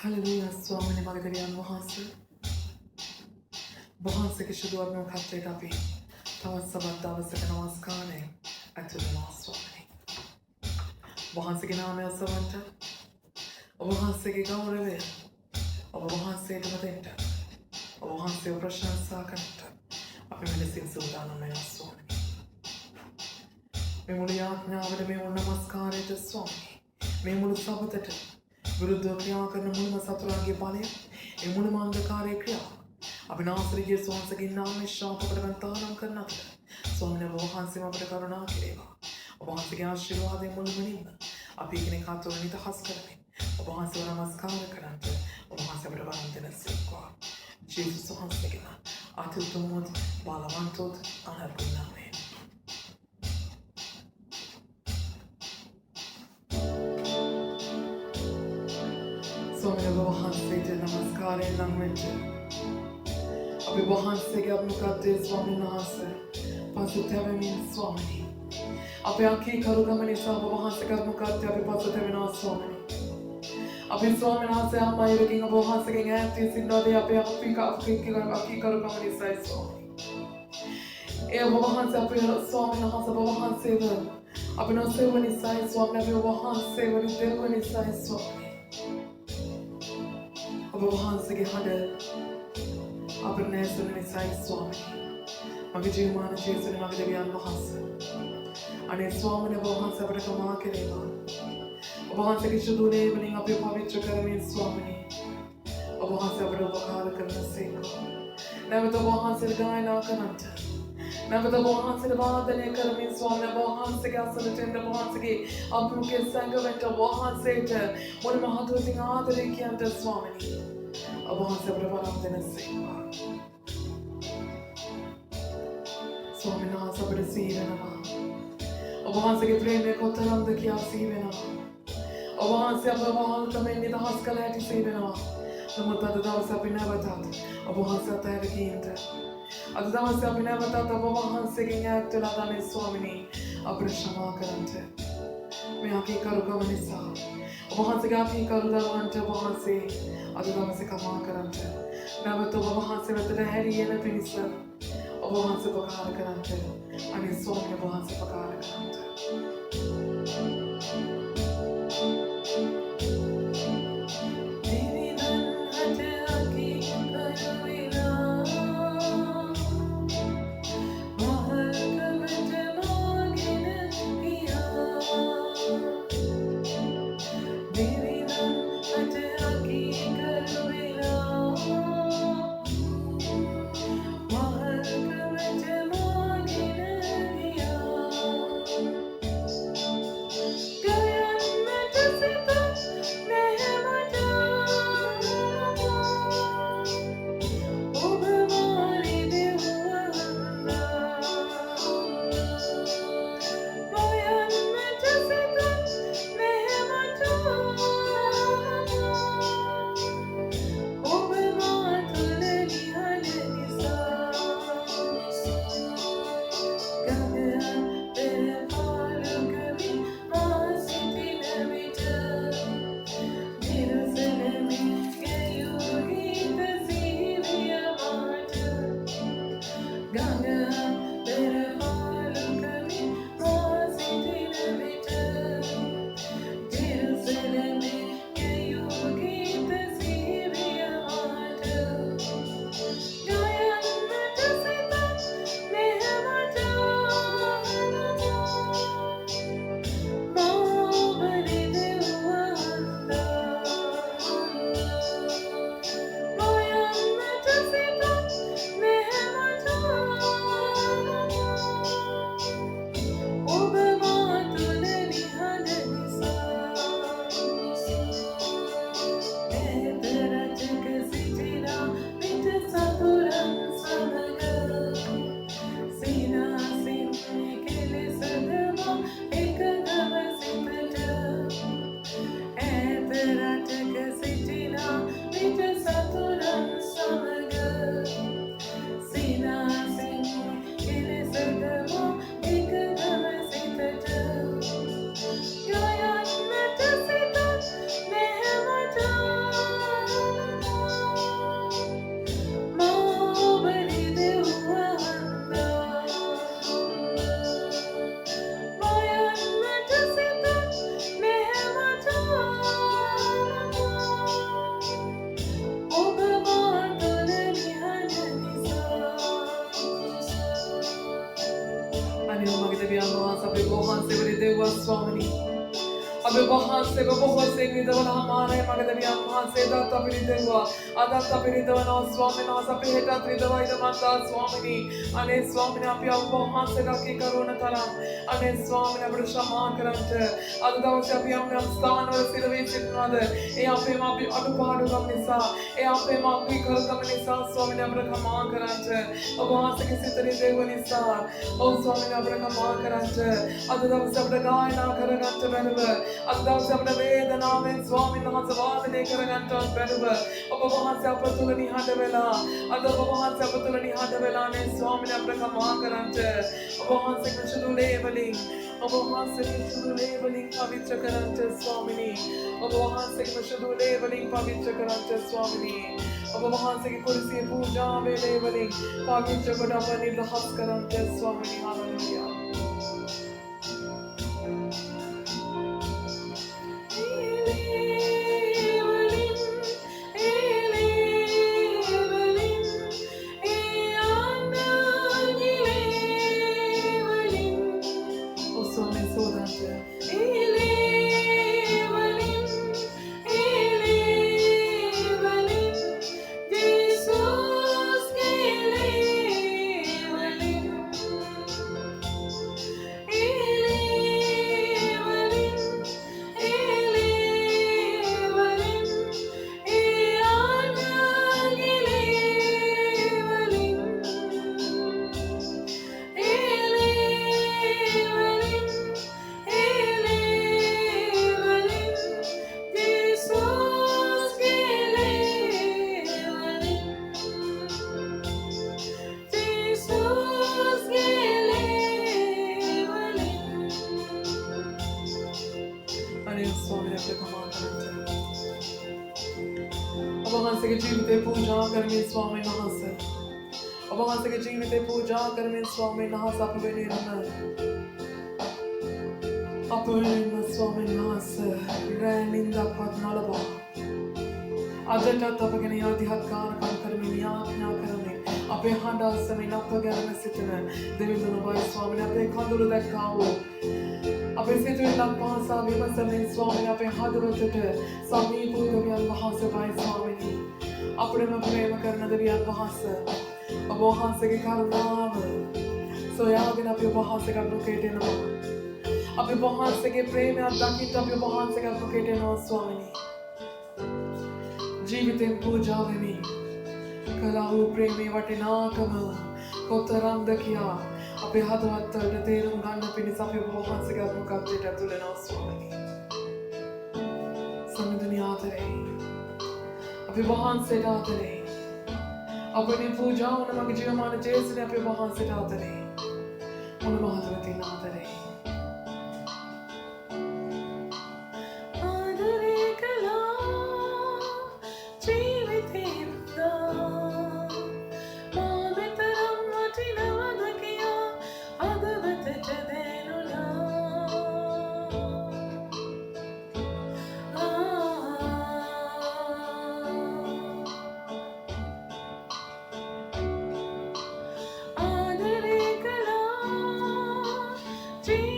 Hallelujah, Swamini Magdalian Vahasa. Vahasa Kishudu no Kate Davi. Tawasava Davasaka Namaskane. Atulama Swamini. Vahasa Giname Savanta. Vahasa Gigaureve. Vahasa Damadenta. Vahasa Prashan Sakanta. Apimilisin Sudana Mena Swamini. Memuliat Navada Memu Namaskare to Swami. Memulu Sabatata. विरुद्ध क्रिया करने मुझे मसातुरां के पाले ये मुझे मांग कार्य क्रिया अभी नासरी के स्वान से गिन्ना में शाप पकड़कर तारम करना था स्वामी ने वो हांसे में पकड़ करुणा करेगा और वहाँ से क्या आशीर्वाद है मुझे मनीना अभी के ने खातों ने तो हंस करने और वहाँ से वो नमस्कार करने और वहाँ से बड़े बांधे न सीखवा जीसस तो हंस लेकिन आतिल तो मुझ बालवान तो अनर्गुना में Swami Vahanse je namaskare langmente. Abhi Vahanse ke apnukate Swami nahase. Pasuteve min Swami. Abhi akhi karugamani sahaba Vahanse ke apnukate abhi pasuteve na Swami. Abhi Swami nahase amma ireking abhi Vahanse ke ngati sindade abhi akhi karugamani sai Swami. E abhi Vahanse abhi Swami nahase abhi Vahanse ver. Abhi no sevani sai Swami abhi Vahanse veri devani sai Swami. Vahanse ke hade apne sunne sai Swami mage jeevana chesune mage deviyan Vahanse ane Swami ne Vahanse apne kama karega Vahanse ke shuddhu nevaling ape pavitra karame Swami Vahanse apne upakar karna sikho navata Vahanse gayana karanta navata Vahanse vadane karame Swami Vahanse ke asana tenda Vahanse ke apnu ke sangaventa Vahanse te mon mahadhu singh aadare kiyanta Swami अब वहाँ से अपने बाराम देने सीखा स्वामी ना सबड़े सीवे ना अब वहाँ से के प्रेम में कोतरम दकिया सीवे ना अब वहाँ से अपने वहाँ तमें निदास कलेटी सीवे ना नमता दादा से अपने बताते अब वहाँ से आता है रखींटे अब दादा से अपने बताते अब वहाँ से के न्याय तो लादा ने स्वामी ने अपने क्षमा करते मैं आके करूँगा मनीषा वहाँ से क्या भी करूँगा वहाँ से अदुदाम से कमा करते मैं वो तो वहाँ से वो तो रहरी है ना पिनिसर और वहाँ से पकार करते अने सोने वहाँ से पकार करते अब वहाँ से वो बहुत से विधवन हमारे मगध भी हम वहाँ से दाता पीड़ित हुआ अदाता पीड़ित बना स्वामी ना सब हेटा त्रिदवाई दमाता स्वामिनी अने स्वामी आप या वहाँ से रखी करो न तरा अने स्वामी ने बड़ा क्षमा करते अदाता से आप हम स्थान और सिरवे सिद्धांत ए आप हम आप अनुपाडु हम निसा ए आप हम आप की कर हम निसा स्वामी ने बड़ा क्षमा करते अब वहाँ से किसी तरह देव निसा ओ स्वामी ने बड़ा क्षमा करते अदाता से बड़ा गाय ना करते बेरब अदाता से बड़ा वेदना में स्वामी ना जवाब दे करते बेरब अब वहाँ से आप तुलनी हाथ वेला अदाता वहाँ से आप तुलनी हाथ वेला ने स्वामी ने बड़ा क्षमा करते अब वहाँ से कुछ दूले बलि अब वहाँ से कुछ दूले बलि पवित्र करते स्वामिनी अब वहाँ से कुछ दूले बलि पवित्र करते स्वामिनी अब वहाँ से कुर्सी पूजा वेले बलि पवित्र बड़ा बलि रहस करते स्वामिनी हालेलुया स्वामी नहास अब वहाँ से जीवित पूजा कर में स्वामी नहास अपवेने स्वामी नहास रैनिंदा पद्नालबा अजटा तपगने आध्यात्कार काम कर में आज्ञा करने अपे हांडा समय ना पगैर में सितने देविंद्र भाई स्वामी ने अपने खांदुरु देखाओ अपे से जो ना पासा विमर्शन स्वामी अपने हादुरु चटे स्वामी पूर्ण ज्ञान वहाँ से भाई स्वामी ने अपने में प्रेम करना दरिया वहाँ से अब वहाँ से के कारनाम सोयागिन अपने वहाँ से कर लोकेटे ना अपने वहाँ से के प्रेम या दाकित अपने वहाँ से कर लोकेटे ना स्वामी जीवित पूजा में कलाहु प्रेमी वटिना कम कोतराम दकिया अपने हाथ हाथ तेरम गाना पिनी सापे वहाँ से कर लोकाते टतुले ना स्वामी समय दुनिया तेरे अपने वहाँ से डालते रहे अपनी पूजा उन मग जीवमान जैसे अपने वहाँ से डालते रहे उन महादवती नाते रहे Jesus.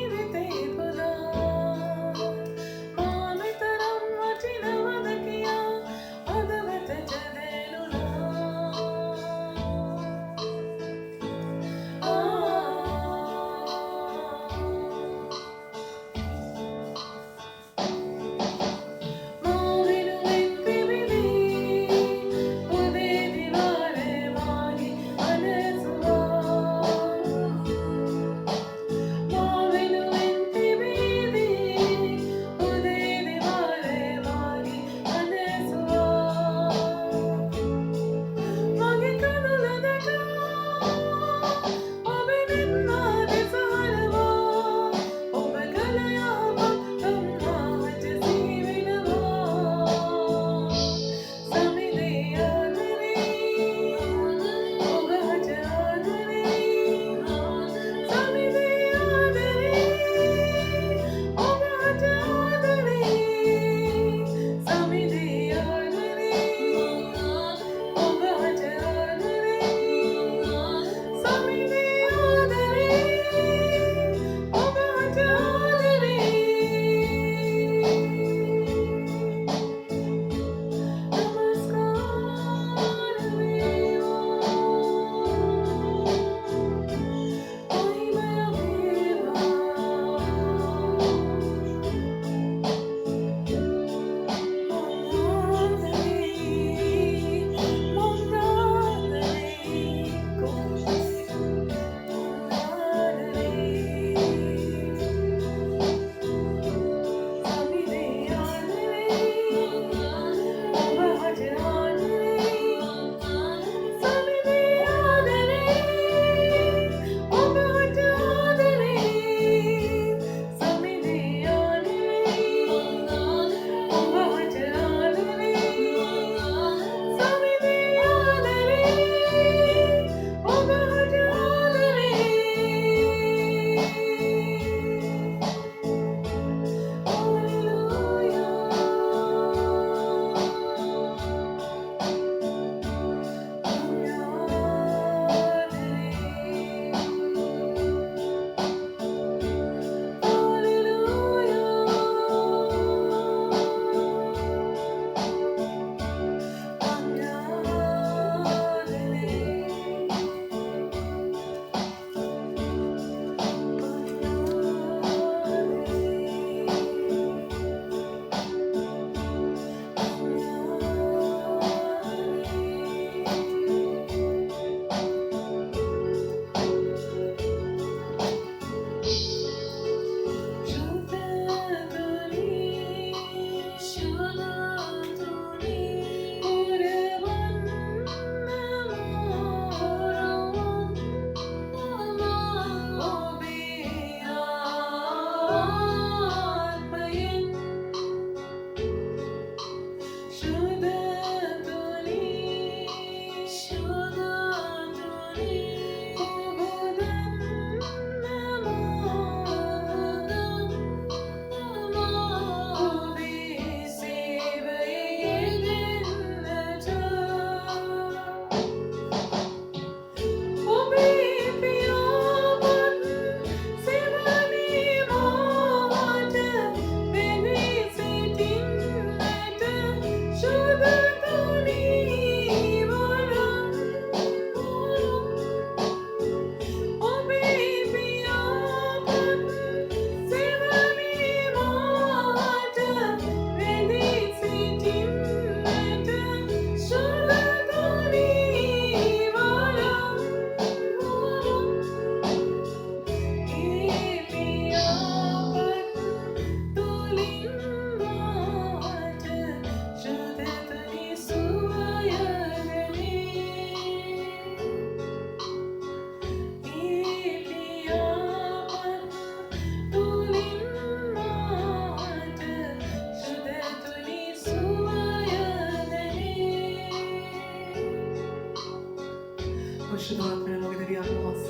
ಪರಿಶುದ್ಧಾತ್ಮನ ಮಗನಿಗೆ ಆತ್ಮವಾಸ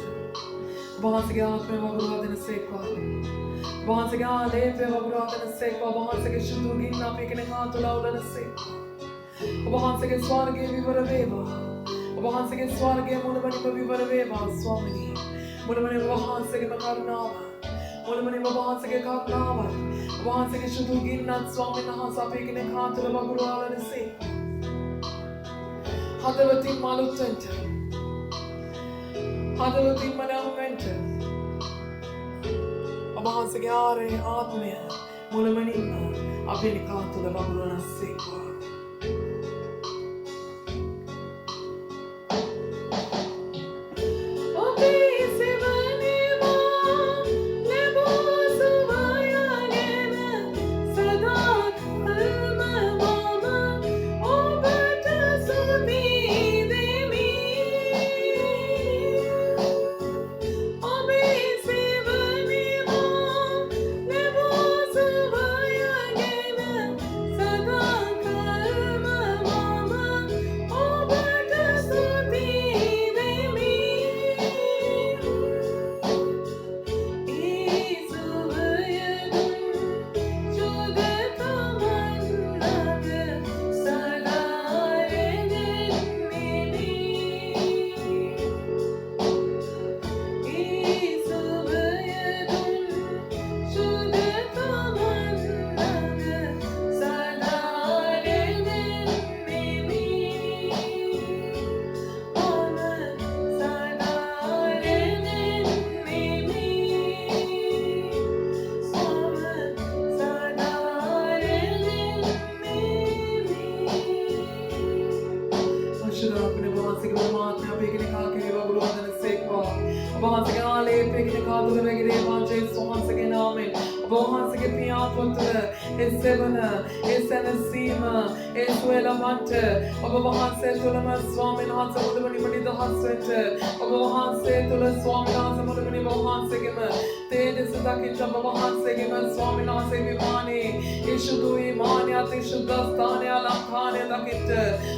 වහන්සේගේ ආත්මය වගුරුවා දෙන සේක්වා වහන්සේගේ ආලේපය වගුරුවා දෙන සේක්වා වහන්සේගේ සුදු ගින්න අපේ කෙනෙක් ආතුලා උලන සේක්වා වහන්සේගේ ස්වර්ගයේ විවර වේවා වහන්සේගේ ස්වර්ගයේ මුලමනින්ම විවර වේවා ස්වාමිනී මුලමනින්ම වහන්සේගේ කරුණාව මුලමනින්ම වහන්සේගේ කරුණාව වහන්සේගේ සුදු ගින්නත් ස්වාමීන් වහන්සේ අපේ කෙනෙක් ආතුලා වගුරුවා දෙන සේක්වා හදවතින් මලුත්වෙන්ට හදවතින්ම නැවුම්වෙන්ට ඔබවහන්සේගේ ආත්මය මුලමනින්ම අපේ නිකා තුළ වගුරුවන සේක්වා ඔබවහන්සේ තුළම ස්වාමීන් වහන්සේ මුළුමනින්ම නිදහස් වෙන්න ඔබවහන්සේ තුළ ස්වාමීන් වහන්සේ මුළුමනින්ම වහන්සේගේම තේජස දකින්න ඔබවහන්සේගේම ස්වාමීන් වහන්සේ විමානේ ඒ සුදු විමානය අතිශුද්ධ ස්ථානය අලංකාරය දකින්න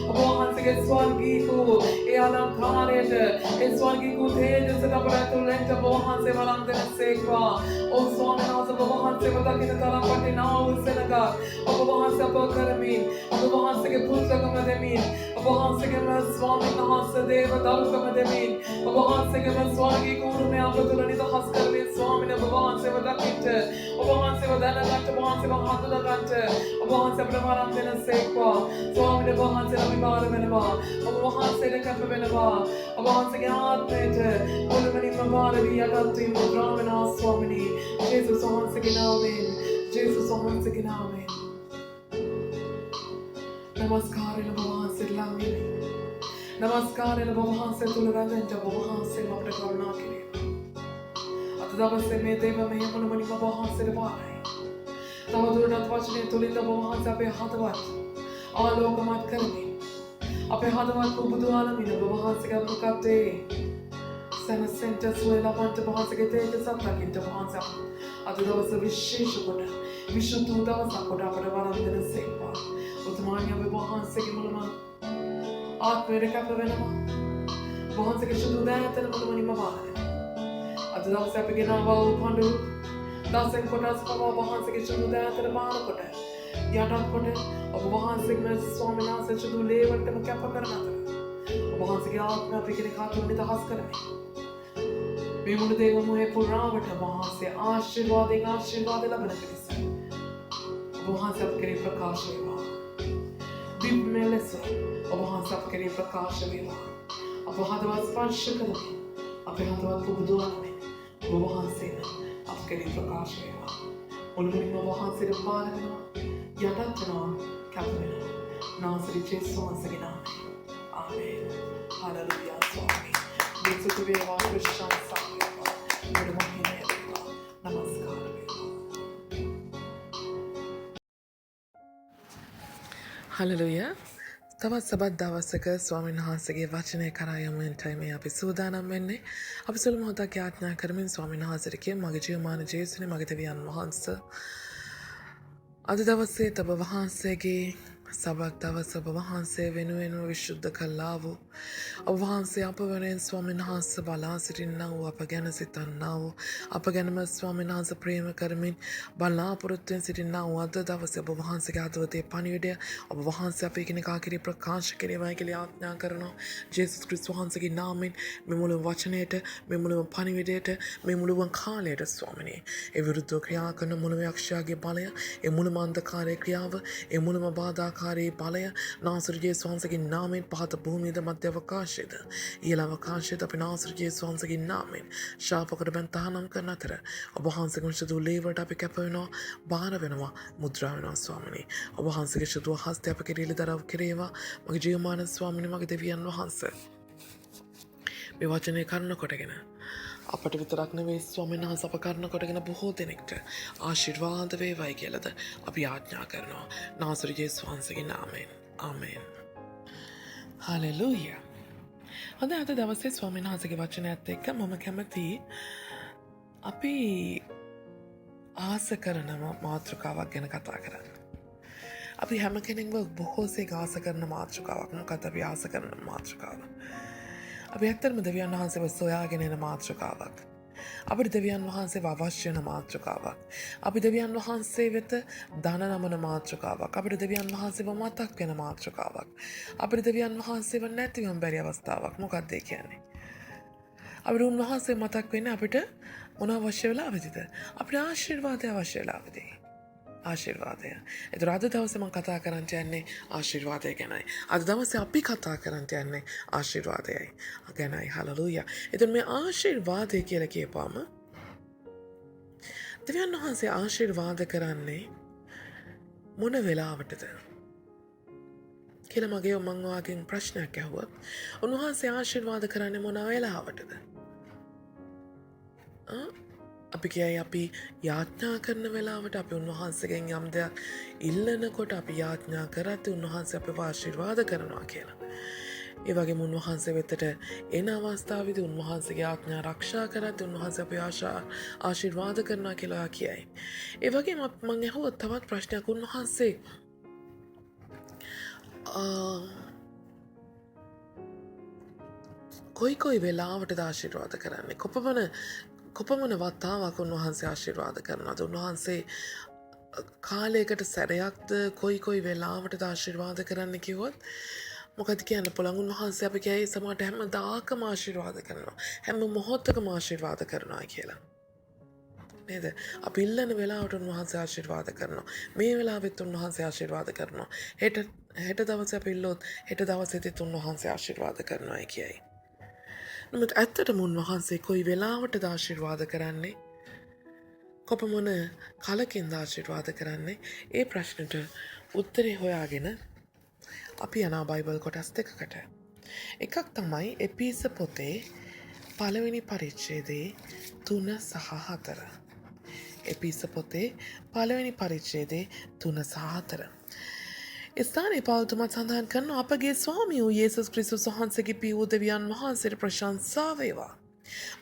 ඔබවහන්සේගේ ස්වර්ගීකෝ ඒ අලංකාරයට ඒ ස්වර්ගීකෝ තේජසට අපට ඇතුළෙන්ට ඔබවහන්සේ වරම් දෙන සේක්වා ඔව් ස්වාමීන් වහන්සේ ඔබවහන්සේව දකින්න තරම් වටිනා වූ සෙනඟක් ඔබවහන්සේ අප කරමින් ඔබවහන්සේගේ පුත්‍රකම දෙමින් ඔබවහන්සේගේම ස්වාමීන් වහන්සේ දේව දරුකම දෙමින් ඔබවහන්සේගේම ස්වර්ගීය කරුණය අප තුළ නිදහස් කරමින් ස්වාමීන් ඔබවහන්සේව දකින්න ඔබවහන්සේව දැනගන්න ඔබවහන්සේව හඳුනගන්න ඔබවහන්සේ අපට වරම් දෙන සේක්වා ස්වාමීන් වහන්සේ අපි බාර වෙනවා ඔබවහන්සේට කැප වෙනවා ඔබවහන්සේගේ ආත්මයට මුළුමනින්ම බාර වී යටත් මුද්‍රාවනා ස්වාමිනී ජේසුස් වහන්සේගේ නාමයෙන් ජේසුස් වහන්සේගේ නාමයෙන් නමස්කාරයෙන් ඔබවහන්සේට ලං වෙමි නමස්කාරයෙන් ඔබවහන්සේ තුළ රැඳෙන්න ඔබවහන්සේම අපට කරුණා කිරීම අද දවසේ මේ දේව මෙහෙම මුළුමනින්ම ඔබවහන්සේට බාරයි තවදුරටත් වචනය තුළින් ඔබවහන්සේ අපේ හදවත් ආලෝකමත් කරමින් අපේ හදවත් පුබුදු ආලමින් ඔබවහන්සේගේ අනුකම්පාවේ සැනසෙන්ට සුවය ලබන්නට ඔබවහන්සේගේ තේජසත් දකින්න ඔබවහන්සේ අද දවස විශේෂ කොට විශුද්ධ දවසක් කොට අපට වරම් දෙන සේක්වා උතුමාණන් අපේ වහන්සේගේ මුලම ආත්මයට කැප වෙනවා වහන්සේගේ සුදු දෑතන මුලමනින්ම වාරනවා අද දවසේ අපි ගෙනාවා වූ පඬුරු දසෙන් කොටස් පවා වහන්සේගේ සුදු දෑතන බාර කොට යටත් කොට ඔබ වහන්සේගේ ස්වාමීන් වහන්සේ සුදු ලේවටම කැප කරන අතර ඔබ වහන්සේගේ ආත්මය අපි කෙනෙක් ආතුල නිදහස් කරමි මේ මුළු දේව මොහේ පුරාවට වහන්සේ ආශිර්වාද ලබන පිණිස ඔබ වහන්සේ අප කෙරෙහි ප්‍රකාශ වේවා දිව්‍ය ලෙස ඔබ වහන්සේ අප කෙරෙහි ප්‍රකාශ වේවා අප හදවත් ස්පර්ශ කරමින් අපේ හදවත් පුබුදු වනමින් ඔබ වහන්සේ අප කෙරෙහි ප්‍රකාශ වේවා මුළුමනින්ම ඔබ වහන්සේට බාර වෙනවා යටත් වෙනවා කැප වෙනවා නාසරි ජේසුස් වහන්සේගේ නාමයෙන් ආමේන් හලෙලූයා ස්වාමී දෙසුතු වේවා ප්‍රශංසා වේවා ඔබ මහිමය වේවා නමස්කාර වේවා හලෙලූයා තවත් සබත් දවසක ස්වාමීන් වහන්සේගේ වචනය කරා යමුන්ටයි මේ අපි සූදානම් වෙන්නේ අපි සුළු මොහොතක් යාඥා කරමින් ස්වාමීන් වහන්සේට කිය මගේ ජීවමාන ජේසුනේ මගේ දෙවියන් වහන්සේ අද දවසේ ඔබ වහන්සේගේ සබක් දවස ඔබ වහන්සේ වෙනුවෙන් විශුද්ධ කළා වූ ඔබ වහන්සේ අප වෙනුවෙන් ස්වාමීන් වහන්සේ බලා සිටින්නා වූ අප ගැන සිතන්නා වූ අප ගැනම ස්වාමීන් වහන්සේ ප්‍රේම කරමින් බලාපොරොත්තුවෙන් සිටින්නා වූ අද දවසේ ඔබ වහන්සේගේ හදවතේ පණිවිඩය ඔබ වහන්සේ අපේ කෙනෙකා කෙරෙහි ප්‍රකාශ කෙරේවායි කියලා ආඥා කරනවා ජේසුස් ක්‍රිස්තුස් වහන්සේගේ නාමයෙන් මේ මුළු වචනයට මේ මුළු පණිවිඩයට මේ මුළු කාලයට ස්වාමිනේ ඒ විරුද්ධව ක්‍රියා කරන මුළු යක්ෂයාගේ බලය ඒ මුළු අන්ධකාරයේ ක්‍රියාව ඒ මුළුම බාධාකාරී බලය නාසර ජේසුස් වහන්සේගේ නාමයෙන් පහත භූමියද මධ්‍ය අවකාශයේද ඊළ අවකාශයේද අපේ නාසර ජේසුස් වහන්සේගේ නාමයෙන් ශාපකට බැන් තහනම් කරන අතර ඔබ වහන්සේගේ ශුද්ධ ලේවලට අපි කැප වෙනවා බාර වෙනවා මුද්‍රා වෙනවා ස්වාමිනේ ඔබ වහන්සේගේ ශුද්ධ හස්තය අප කෙරෙහි දරව කෙරේවා මගේ ජීවමාන ස්වාමිනේ මගේ දෙවියන් වහන්සේ මේ වචනේ කරුණ කොටගෙන අපට විතරක් නෙවෙයි ස්වාමීන් වහන්සේ අප කරුණ කොටගෙන බොහෝ දෙනෙක්ට ආශිර්වාද වේවායි කියලාද අපි ආඥා කරනවා නාසර ජේසුස් වහන්සේගේ නාමයෙන් ආමෙන් හලෙලූයා අද දවසේ ස්වාමීන් වහන්සේගේ වචනයත් එක්ක මම කැමතියි අපි ආස කරන මාතෘකාවක් ගැන කතා කරන්න අපි හැම කෙනෙක්ම බොහෝසේ ආස කරන මාතෘකාවක් මොකක්ද අපි ආස කරන මාතෘකාව අපි ඇත්තටම දෙවියන් වහන්සේව සොයාගෙන එන මාතෘකාවක්. අපිට දෙවියන් වහන්සේව අවශ්‍ය වෙන මාතෘකාවක්. අපි දෙවියන් වහන්සේ වෙත දන නමන මාතෘකාවක්. අපිට දෙවියන් වහන්සේව මතක් වෙන මාතෘකාවක්. අපිට දෙවියන් වහන්සේව නැතිවම බැරි අවස්ථාවක්. මොකක්ද ඒ කියන්නේ? අපිට උන්වහන්සේ මතක් වෙන්නේ අපිට මොන අවශ්‍ය වෙලාවෙදිද? අපිට ආශිර්වාදය අවශ්‍ය වෙලාවෙදී. ආශිර්වාදය. ඒතර අද දවසේ මම කතා කරන්න යන්නේ ආශිර්වාදය ගැනයි. අද දවසේ අපි කතා කරන්න යන්නේ ආශිර්වාදයයි. ගැනයි. හලෙලූයා. ඒතර මේ ආශිර්වාදය කියලා කියපුවම දෙවියන් වහන්සේ ආශිර්වාද කරන්නේ මොන වෙලාවටද? කියලා මගේ මං වාගෙන් ප්‍රශ්නයක් ඇහුවොත් උන්වහන්සේ ආශිර්වාද කරන්නේ මොන වෙලාවටද? අපි කියයි අපි යාඥා කරන වෙලාවට අපි උන්වහන්සේගෙන් යම් දෙයක් ඉල්ලනකොට අපි යාඥා කරද්දී උන්වහන්සේ අපව ආශිර්වාද කරනවා කියලා. ඒ වගේම උන්වහන්සේ වෙතට එන අවස්ථාවේදී උන්වහන්සේගේ ආඥා ආරක්ෂා කරද්දී උන්වහන්සේ අපව ආශිර්වාද කරනවා කියලා කියයි. ඒ වගේම මම අහුවා තවත් ප්‍රශ්නයක් උන්වහන්සේ කොයි වෙලාවටද ආශිර්වාද කරන්නේ? කොපමණ වතාවක් උන්වහන්සේ ආශිර්වාද කරනවද? උන්වහන්සේ කාලයකට සැරයක්ද කොයි වෙලාවටද ආශිර්වාද කරන්න කිව්වොත් මොකද කියන්න පුළුවන්? උන්වහන්සේ අපි කියයි සමහරට හැමදාකම ආශිර්වාද කරනවා. හැම මොහොතකම ආශිර්වාද කරනවා කියලා. නේද? අපි ඉල්ලන වෙලාවට උන්වහන්සේ ආශිර්වාද කරනවා. මේ වෙලාවෙත් උන්වහන්සේ ආශිර්වාද කරනවා. හෙට දවසේ අපි ඉල්ලුවොත් හෙට දවසේත් උන්වහන්සේ ආශිර්වාද කරනවා කියයි. නමුත් ඇත්තටම උන්වහන්සේ කොයි වෙලාවටද ආශිර්වාද කරන්නේ? කොපමණ කලකින්ද ආශිර්වාද කරන්නේ? ඒ ප්‍රශ්නට උත්තරේ හොයාගෙන අපි යනවා බයිබල් කොටස් දෙකකට. එකක් තමයි එපීස පොතේ පළවෙනි පරිච්ඡේදයේ 3 සහ 4. එපීස පොතේ පළවෙනි පරිච්ඡේදයේ 3 සහ 4. ස්ථානයේ පෞල්තුමත් සඳහන් කරන අපගේ ස්වාමී වූ යේසුස් ක්‍රිස්තුස් වහන්සේගේ පිය දෙවියන් වහන්සේට ප්‍රශංසා වේවා.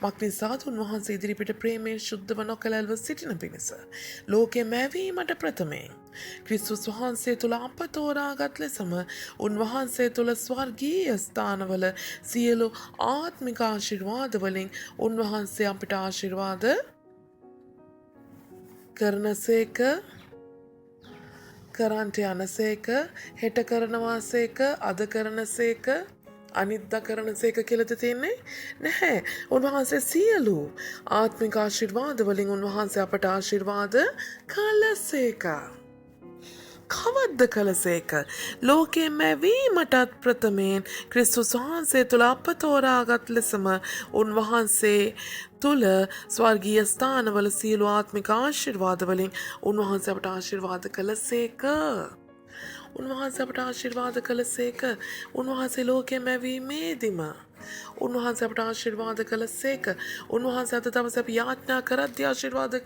මක්නිසාද උන්වහන්සේ ඉදිරිපිට ප්‍රේමයෙන් ශුද්ධව නොකැලැල්ව සිටින පිණිස ලෝකයේ මැවීමට ප්‍රථමයෙන් ක්‍රිස්තුස් වහන්සේ තුළ අප තෝරාගත් ලෙසම උන්වහන්සේ තුළ ස්වර්ගීය ස්ථානවල සියලු ආත්මික ආශිර්වාද වලින් උන්වහන්සේ අපිට ආශිර්වාද කරනසේක කරන්ට යනසේක හෙට කරනවාසේක අද කරනසේක අනිද්දා කරනසේක කියලාද තියෙන්නේ නැහැ. උන්වහන්සේ සියලු ආත්මික ආශිර්වාද වලින් උන්වහන්සේ අපට ආශිර්වාද කළසේක. කවද්ද කළසේක? ලෝකයේ මැවීමටත් ප්‍රථමයෙන් ක්‍රිස්තුස් වහන්සේ තුළ අප තෝරාගත් ලෙසම උන්වහන්සේ තුළ ස්වර්ගීය ස්ථානවල සියලු ආත්මික ආශිර්වාද වලින් උන්වහන්සේ අපට ආශිර්වාද කළසේක. උන්වහන්සේ අපට ආශිර්වාද කළසේක. උන්වහන්සේ ලෝකයේ මැවීමේදීම උන්වහන්සේ අපට ආශිර්වාද කළසේක. උන්වහන්සේ අද දවසේ අපි යාඥා කරද්දී ආශිර්වාද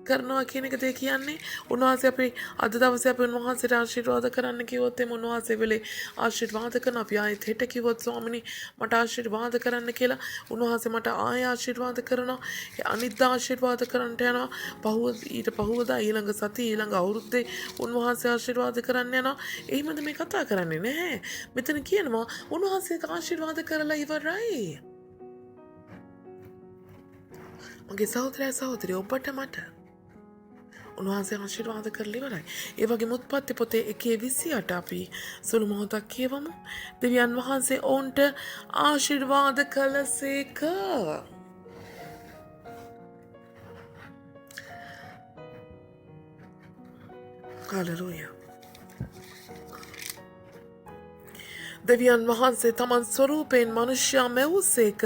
කරනවා කියන එක කියන්නේ උන්වහන්සේ අපි අද දවසේ අපි උන්වහන්සේට ආශිර්වාද කරන්න කිව්වොත් එම උන්වහන්සේ වෙලේ ආශිර්වාද කරන අපි ආයෙත් හෙට කිව්වොත් ස්වාමිනී මට ආශිර්වාද කරන්න කියලා උන්වහන්සේ මට ආයෙ ආශිර්වාද කරනවා අනිද්දා ආශිර්වාද කරන්නට යනවා ඊට පහුවදා ඊළඟ සතිය ඊළඟ අවුරුද්දේ උන්වහන්සේ ආශිර්වාද කරන්න යනවා එහෙමද මේ කතා කරන්නේ නැහැ මෙතන කියනවා උන්වහන්සේ ආශිර්වාද කරලා ඉවරයි මගේ සහෝදරයා සහෝදරිය ඔබට මට උන්වහන්සේ ආශිර්වාද කරලා ඉවරයි. ඒ වගේම උත්පත්ති පොතේ 1:28 අපි සුළු මොහොතක් කියවමු. දෙවියන් වහන්සේ ඔවුන්ට ආශිර්වාද කළසේක. හලෙලූයා. දෙවියන් වහන්සේ තමන් ස්වරූපයෙන් මනුෂ්‍යයා මැවූසේක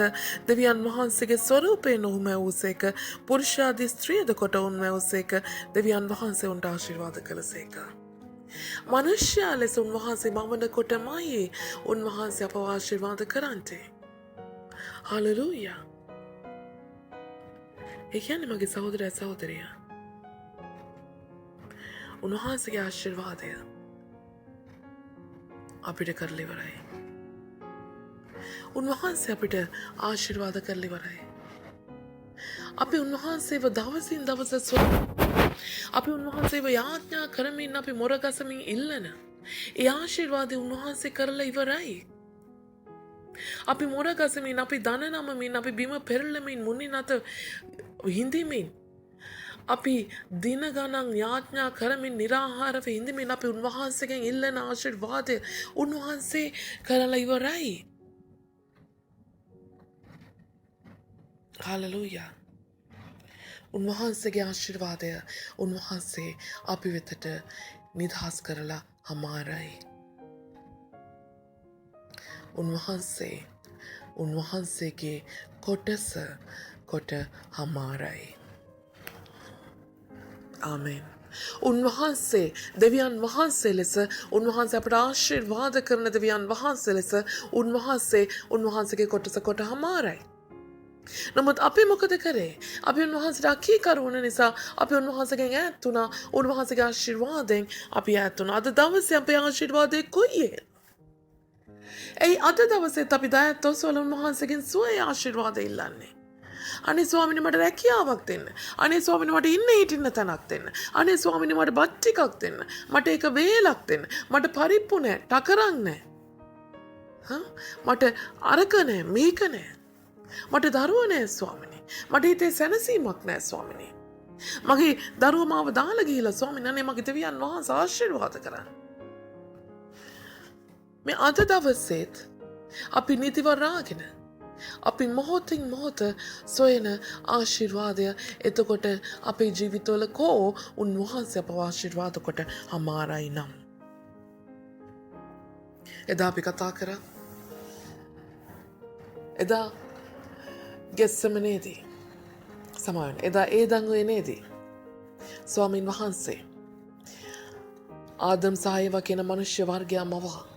දෙවියන් වහන්සේගේ ස්වරූපයෙන් ඔහු මැවූසේක පුරුෂයාදී ස්ත්‍රියද කොට ඔවුන් මැවූසේක දෙවියන් වහන්සේ උන්ට ආශිර්වාද කළසේක මනුෂ්‍යයා ලෙස උන්වහන්සේ මවන කොටමයි උන්වහන්සේ අපව ආශිර්වාද කරන්නේ හලෙලූයා ඒ කියන්නේ මගේ සහෝදරයා සහෝදරියා උන්වහන්සේගේ ආශිර්වාදය අපිට කරලා ඉවරයි. උන්වහන්සේ අපිට ආශිර්වාද කරලා ඉවරයි. අපි උන්වහන්සේව දවසින් දවස අපි උන්වහන්සේව යාඥා කරමින් අපි මොරගසමින් ඉල්ලන ඒ ආශිර්වාදය උන්වහන්සේ කරලා ඉවරයි. අපි මොරගසමින් අපි දන නමමින් අපි බිම පෙරළමින් මුණින් අත හිඳිමින් අපි දින ගණන් යාඥා කරමින් निराहाරව ඉඳමින් අපි උන්වහන්සේගෙන් ඉල්ලන ආශිර්වාදය උන්වහන්සේ කරලා ඉවරයි. හලෙලූයා. උන්වහන්සේගේ ආශිර්වාදය උන්වහන්සේ අපි වෙතට නිදහස් කරලා හමාරයි. උන්වහන්සේගේ කොටස කොට හමාරයි. ආමෙන්. උන්වහන්සේ දෙවියන් වහන්සේ ලෙස උන්වහන්සේ අපට ආශිර්වාද කරන දෙවියන් වහන්සේ ලෙස උන්වහන්සේගේ කොටස කොට හමාරයි. නමුත් අපි මොකද කරේ? අපි උන්වහන්සේට අකීකරු වුණ නිසා අපි උන්වහන්සේගෙන් ඈත් වුණා. උන්වහන්සේගේ ආශිර්වාදයෙන් අපි ඈත් වුණා. අද දවසේ අපේ ආශිර්වාදය කොයියේ? ඒ අද දවසේත් අපි දයත් ඔසවල උන්වහන්සේගෙන් සුවය ආශිර්වාදය ඉල්ලන්නේ. අනේ ස්වාමිනේ මට රැකියාවක් දෙන්න. අනේ ස්වාමිනේ මට ඉන්න හිටින්න තැනක් දෙන්න. අනේ ස්වාමිනේ මට බත් ටිකක් දෙන්න. මට එක වේලක් දෙන්න. මට පරිප්පු නැහැ, ටකරක් නැහැ. මට අරක නැහැ, මේක නැහැ. මට දරුවෝ නැහැ ස්වාමිනේ. මට හිතේ සැනසීමක් නැහැ ස්වාමිනේ. මගේ දරුවෝ මාව දාලා ගිහිලා ස්වාමිනේ අනේ මගේ දෙවියන් වහන්සේ ආශිර්වාද කරන්න. මේ අද දවසේත් අපි නිතිවරාගෙන අපි මොහොතින් මොහොත සොයන ආශිර්වාදය එතකොට අපේ ජීවිතවල කෝ උන්වහන්සේ අපව ආශිර්වාද කොට හමාරයි නම් එදා අපි කතා කරා එදා ගෙස්සමනේදී සමාවෙන් එදා ඒ දඟුවේනේදී ස්වාමින් වහන්සේ ආදම් සහ ඒවා කියන මනුෂ්‍ය වර්ගයා මවා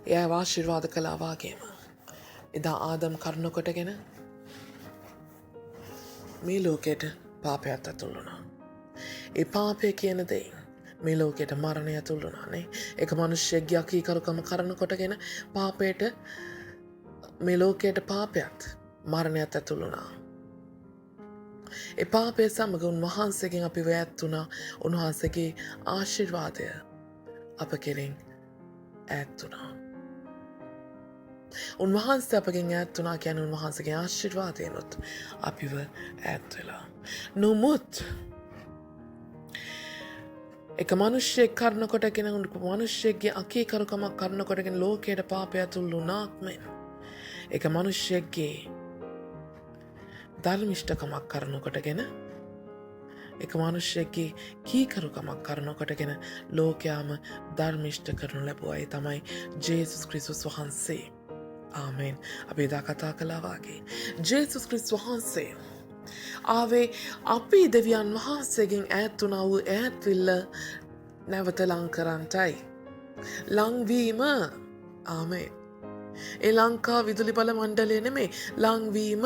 එයා ආශිර්වාද කළා වාගේම එදා ආදම් කරුණ කොටගෙන මේ ලෝකයට පාපයත් ඇතුල් වුණා. ඒ පාපය කියන දෙයින් මේ ලෝකයට මරණය ඇතුල් වුණා නේ. ඒක මිනිස්සෙක්ගේ අකීකරුකම කරන කොටගෙන පාපයට මේ ලෝකයට පාපයත් මරණයත් ඇතුල් වුණා. ඒ පාපය සමග උන්වහන්සේගෙන් අපි වැයත් වුණා. උන්වහන්සේගේ ආශිර්වාදය අප කෙරෙන් ඈත් වුණා. උන්වහන්සේ අපගෙන් ඈත් වුණා කියන්නේ උන්වහන්සේගේ ආශිර්වාදයෙන්ොත් අපිව ඈත් වෙලා. නමුත් එක මිනිස්සෙක් කරන කොටගෙන මිනිස්සෙක්ගේ අකීකරුකමක් කරන කොටගෙන ලෝකයට පාපය ඇතුල් වුණාක් මෙන් එක මිනිස්සෙක්ගේ ධර්මිෂ්ඨකමක් කරන කොටගෙන එක මිනිස්සෙක්ගේ කීකරුකමක් කරන කොටගෙන ලෝකයාම ධර්මිෂ්ඨ කරනු ලැබුවා. තමයි ජේසුස් ක්‍රිස්තුස් වහන්සේ. ආමෙන්. අපි එදා කතා කළා වාගේ ජේසුස් ක්‍රිස්තුස් වහන්සේ ආවේ අපි දෙවියන් වහන්සේගෙන් ඈත් වුණා වූ ඈත්විල්ල නැවත ලං කරන්නටයි. ලංවීම ආමෙන්. ඒ ලංකා විදුලි බල මණ්ඩලය නෙමේ ලංවීම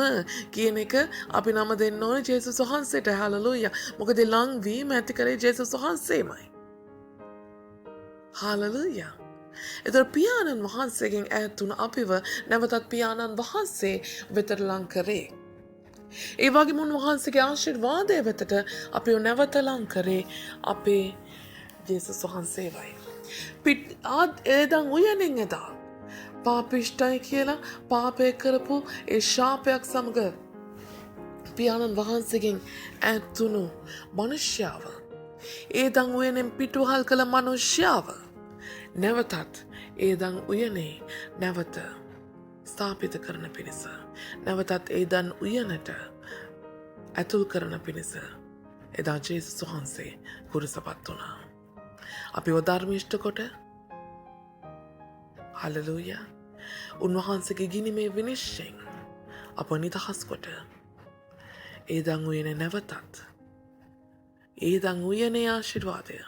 කියන එක අපි නම දෙන්න ඕනේ ජේසුස් වහන්සේට. හාලලූයා. මොකද ලංවීම ඇති කරේ ජේසුස් වහන්සේමයි. හාලලූයා. එතකොට පියාණන් වහන්සේගෙන් ඈත් වුණ අපිව නැවතත් පියාණන් වහන්සේ වෙතට ලං කරේ. ඒ වගේම උන්වහන්සේගේ ආශිර්වාදය වෙතට අපිව නැවත ලං කරේ අපේ ජේසුස් වහන්සේවයි. එදන් උයනෙන් එදා පාපිෂ්ටයි කියලා පාපය කරපු ඒ ශාපයක් සමග පියාණන් වහන්සේගෙන් ඈත් වුණු මනුෂ්‍යාව, ඒදන් උයනෙන් පිටුවහල් කළ මනුෂ්‍යාව නැවතත් ඒදන් උයනේ නැවත ස්ථාපිත කරන පිණිස, නැවතත් ඒදන් උයනට ඇතුල් කරන පිණිස එදා ජේසුස් වහන්සේ කුරුසපත් වුණා. අපි ධර්මිෂ්ඨ කොට හලලූයා උන්වහන්සේගේ ගිනිමේ විනිශ්චයෙන් අප නිදහස් කොට ඒදන් උයනේ නැවතත් ඒදන් උයනේ ආශිර්වාදය